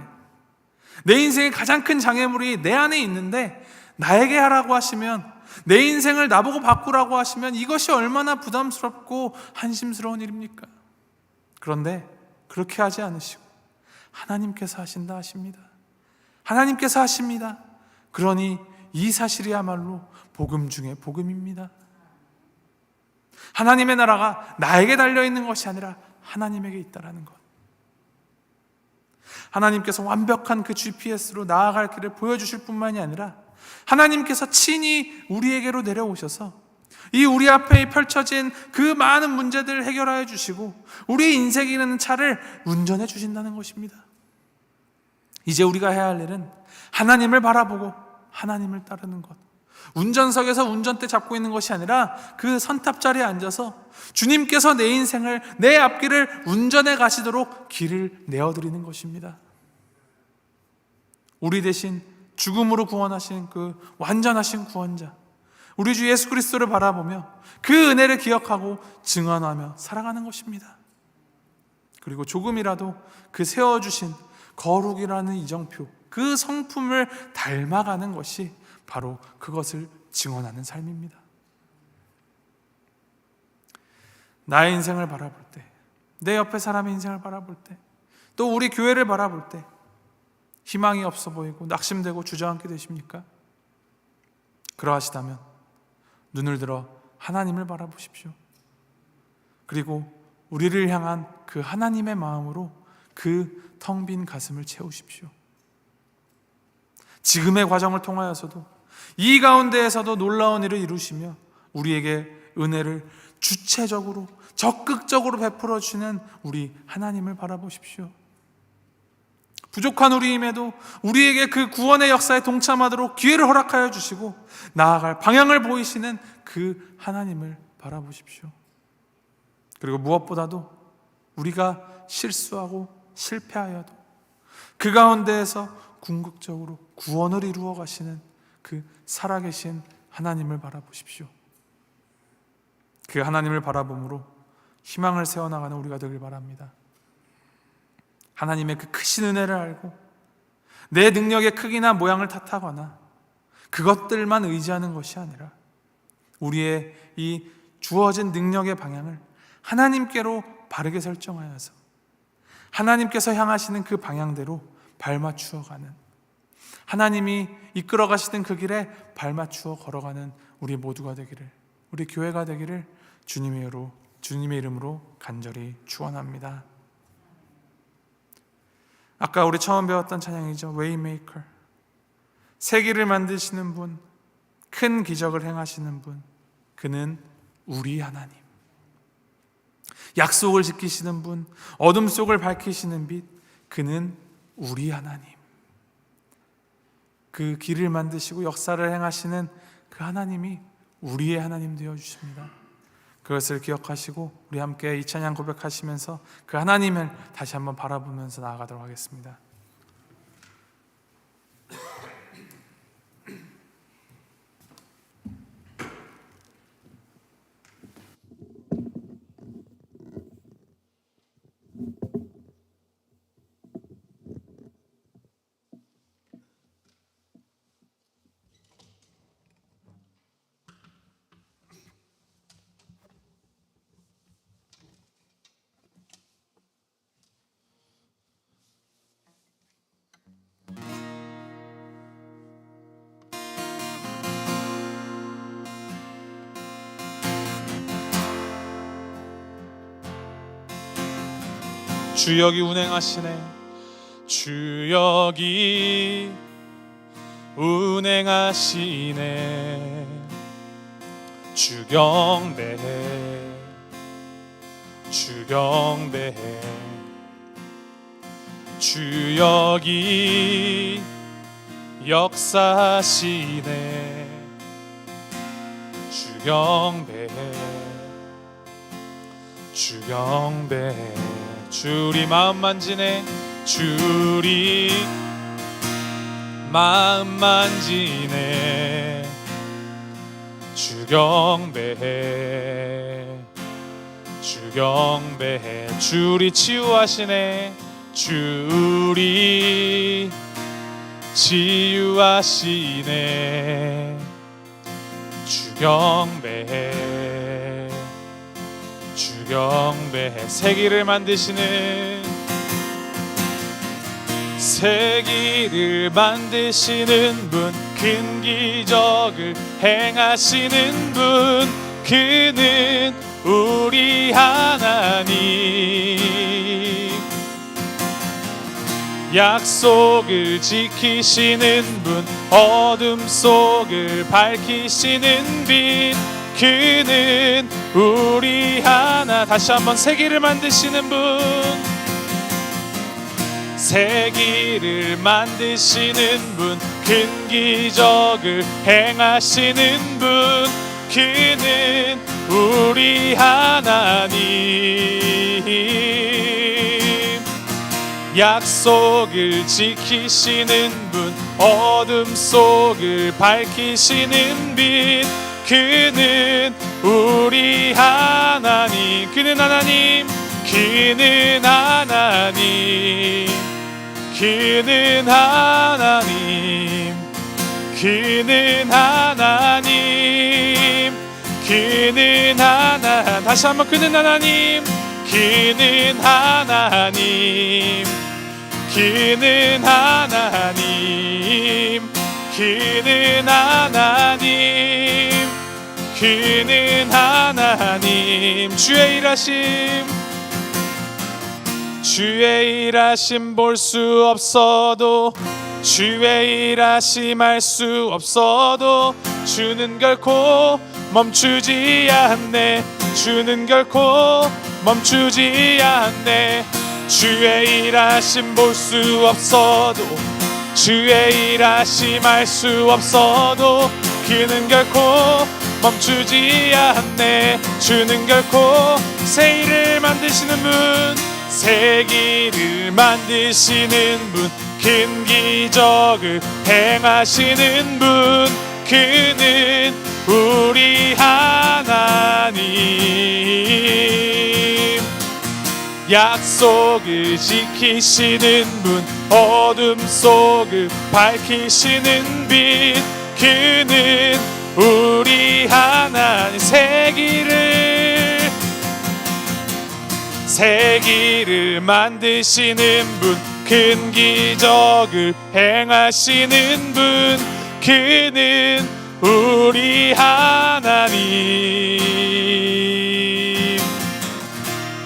내 인생의 가장 큰 장애물이 내 안에 있는데 나에게 하라고 하시면, 내 인생을 나보고 바꾸라고 하시면 이것이 얼마나 부담스럽고 한심스러운 일입니까? 그런데 그렇게 하지 않으시고 하나님께서 하신다 하십니다. 하나님께서 하십니다. 그러니 이 사실이야말로 복음 중에 복음입니다. 하나님의 나라가 나에게 달려있는 것이 아니라 하나님에게 있다라는 것. 하나님께서 완벽한 그 GPS로 나아갈 길을 보여주실 뿐만이 아니라 하나님께서 친히 우리에게로 내려오셔서 이 우리 앞에 펼쳐진 그 많은 문제들을 해결하여 주시고 우리 인생이라는 차를 운전해 주신다는 것입니다. 이제 우리가 해야 할 일은 하나님을 바라보고 하나님을 따르는 것. 운전석에서 운전대 잡고 있는 것이 아니라 그 선탑자리에 앉아서 주님께서 내 인생을, 내 앞길을 운전해 가시도록 길을 내어드리는 것입니다. 우리 대신 죽음으로 구원하신 그 완전하신 구원자, 우리 주 예수 그리스도를 바라보며 그 은혜를 기억하고 증언하며 살아가는 것입니다. 그리고 조금이라도 그 세워주신 거룩이라는 이정표, 그 성품을 닮아가는 것이 바로 그것을 증언하는 삶입니다. 나의 인생을 바라볼 때, 내 옆에 사람의 인생을 바라볼 때, 또 우리 교회를 바라볼 때 희망이 없어 보이고 낙심되고 주저앉게 되십니까? 그러하시다면 눈을 들어 하나님을 바라보십시오. 그리고 우리를 향한 그 하나님의 마음으로 그 텅 빈 가슴을 채우십시오. 지금의 과정을 통하여서도, 이 가운데에서도 놀라운 일을 이루시며 우리에게 은혜를 주체적으로 적극적으로 베풀어 주시는 우리 하나님을 바라보십시오. 부족한 우리임에도 우리에게 그 구원의 역사에 동참하도록 기회를 허락하여 주시고 나아갈 방향을 보이시는 그 하나님을 바라보십시오. 그리고 무엇보다도 우리가 실수하고 실패하여도 그 가운데에서 궁극적으로 구원을 이루어 가시는 그 살아계신 하나님을 바라보십시오. 그 하나님을 바라봄으로 희망을 세워나가는 우리가 되길 바랍니다. 하나님의 그 크신 은혜를 알고 내 능력의 크기나 모양을 탓하거나 그것들만 의지하는 것이 아니라 우리의 이 주어진 능력의 방향을 하나님께로 바르게 설정하여서 하나님께서 향하시는 그 방향대로 발맞추어 가는, 하나님이 이끌어 가시는 그 길에 발맞추어 걸어가는 우리 모두가 되기를, 우리 교회가 되기를 주님의 이름으로 간절히 축원합니다. 아까 우리 처음 배웠던 찬양이죠. Waymaker. 새 길을 만드시는 분, 큰 기적을 행하시는 분, 그는 우리 하나님. 약속을 지키시는 분, 어둠 속을 밝히시는 빛, 그는 우리 하나님. 그 길을 만드시고 역사를 행하시는 그 하나님이 우리의 하나님 되어 주십니다. 그것을 기억하시고 우리 함께 이 찬양 고백하시면서 그 하나님을 다시 한번 바라보면서 나아가도록 하겠습니다. 주 여기 운행하시네. 주 여기 운행하시네. 주 경배해, 주 경배해. 주 여기 역사하시네. 주 경배해, 주 경배해. 주 우리 마음 만지네. 주 우리 마음 만지네. 주 경배해, 주 경배해. 주 우리 치유하시네. 주 우리 치유하시네. 주 경배해, 주 경배해. 세기를 만드시는, 세기를 만드시는 분, 큰 기적을 행하시는 분, 그는 우리 하나님. 약속을 지키시는 분, 어둠 속을 밝히시는 빛, 그는 우리 하나. 다시 한번 세기를 만드시는 분, 세기를 만드시는 분, 큰 기적을 행하시는 분, 그는 우리 하나님. 약속을 지키시는 분, 어둠 속을 밝히시는 빛, 그는 우리 하나님. 그는 하나님, 그는 하나님, 그는 하나님, 그는 하나님, 그는 하나님. 다시 한번 그는 하나님, 그는 하나님, 그는 하나님, 그는 하나님, 그는 하나님. 주의 일하심, 주의 일하심 볼 수 없어도, 주의 일하심 알 수 없어도, 주는 결코 멈추지 않네. 주는 결코 멈추지 않네. 주의 일하심 볼 수 없어도, 주의 일하심 알 수 없어도, 그는 결코 멈추지 않네. 주는 결코. 새 일을 만드시는 분, 새 길을 만드시는 분, 큰 기적을 행하시는 분, 그는 우리 하나님. 약속을 지키시는 분, 어둠 속을 밝히시는 빛, 그는 우리 하나님. 새 길을 만드시는 분, 큰 기적을 행하시는 분, 그는 우리 하나님.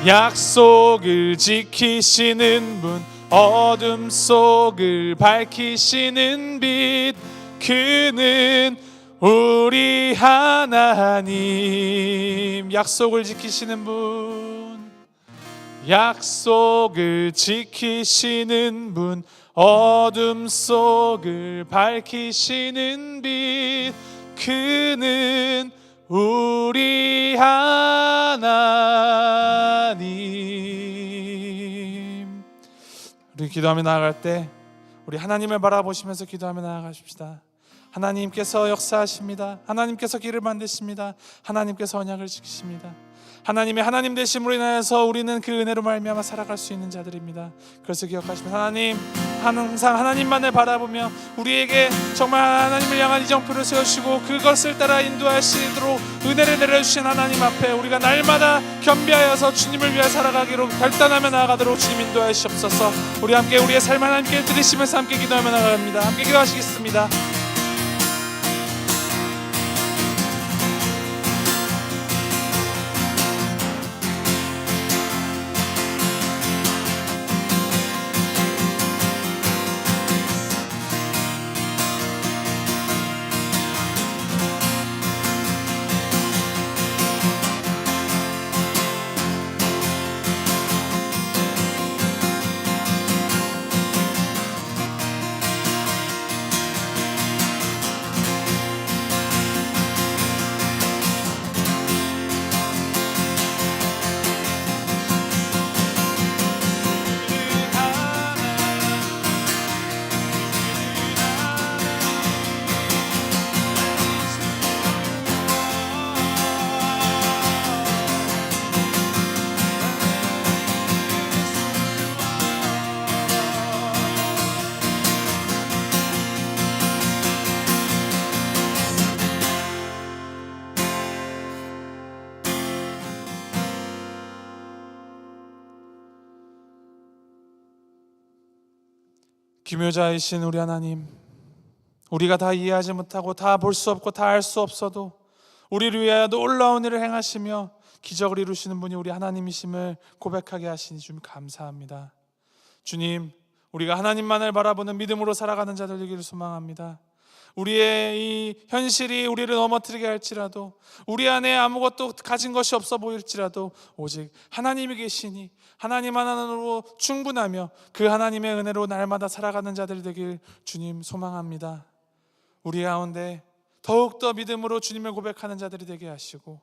약속을 지키시는 분, 어둠 속을 밝히시는 빛, 그는 우리 하나님. 약속을 지키시는 분, 약속을 지키시는 분, 어둠 속을 밝히시는 빛, 그는 우리 하나님. 우리 기도하며 나아갈 때 우리 하나님을 바라보시면서 기도하며 나아가십시다. 하나님께서 역사하십니다. 하나님께서 길을 만드십니다. 하나님께서 언약을 지키십니다. 하나님의 하나님 되심으로 인하여서 우리는 그 은혜로 말미암아 살아갈 수 있는 자들입니다. 그래서 기억하시면 하나님, 항상 하나님만을 바라보며 우리에게 정말 하나님을 향한 이정표를 세우시고 그것을 따라 인도하시도록 은혜를 내려주신 하나님 앞에 우리가 날마다 겸비하여서 주님을 위해 살아가기로 결단하며 나아가도록 주님 인도하시옵소서. 우리 함께 우리의 삶을 하나님께 드리시면서 함께 기도하며 나아갑니다. 함께 기도하시겠습니다. 기묘자이신 우리 하나님, 우리가 다 이해하지 못하고 다 볼 수 없고 다 알 수 없어도 우리를 위하여 놀라운 일을 행하시며 기적을 이루시는 분이 우리 하나님이심을 고백하게 하시니 주님 감사합니다. 주님, 우리가 하나님만을 바라보는 믿음으로 살아가는 자들 되기를 소망합니다. 우리의 이 현실이 우리를 넘어뜨리게 할지라도, 우리 안에 아무것도 가진 것이 없어 보일지라도 오직 하나님이 계시니 하나님 하나로 충분하며 그 하나님의 은혜로 날마다 살아가는 자들이 되길 주님 소망합니다. 우리 가운데 더욱더 믿음으로 주님을 고백하는 자들이 되게 하시고,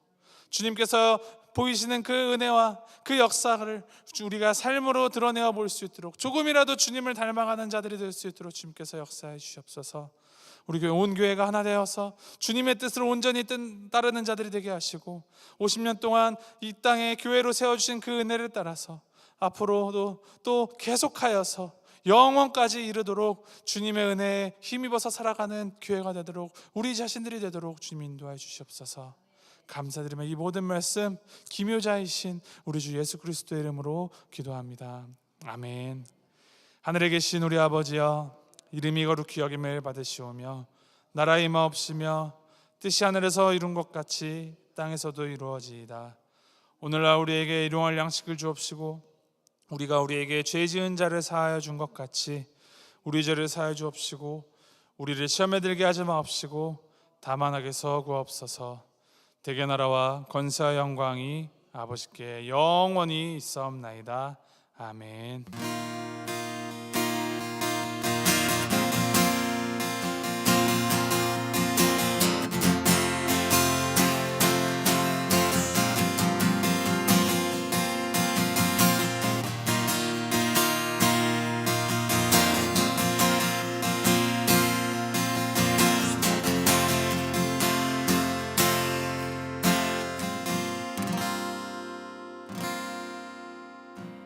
주님께서 보이시는 그 은혜와 그 역사를 우리가 삶으로 드러내어 볼 수 있도록, 조금이라도 주님을 닮아가는 자들이 될 수 있도록 주님께서 역사해 주시옵소서. 우리 교회 온 교회가 하나 되어서 주님의 뜻을 온전히 따르는 자들이 되게 하시고, 50년 동안 이 땅에 교회로 세워주신 그 은혜를 따라서 앞으로도 또 계속하여서 영원까지 이르도록 주님의 은혜에 힘입어서 살아가는 교회가 되도록, 우리 자신들이 되도록 주님 인도하여 주시옵소서. 감사드리며 이 모든 말씀 기묘자이신 우리 주 예수 그리스도의 이름으로 기도합니다. 아멘. 하늘에 계신 우리 아버지여, 이름이 거룩히 여김을 받으시오며 나라의 임하옵시며 뜻이 하늘에서 이룬 것 같이 땅에서도 이루어지이다. 오늘날 우리에게 일용할 양식을 주옵시고, 우리가 우리에게 죄 지은 자를 사하여 준 것 같이 우리 죄를 사하여 주옵시고, 우리를 시험에 들게 하지 마옵시고 다만 악에서 구하옵소서. 대개 나라와 권세와 영광이 아버지께 영원히 있사옵나이다. 아멘.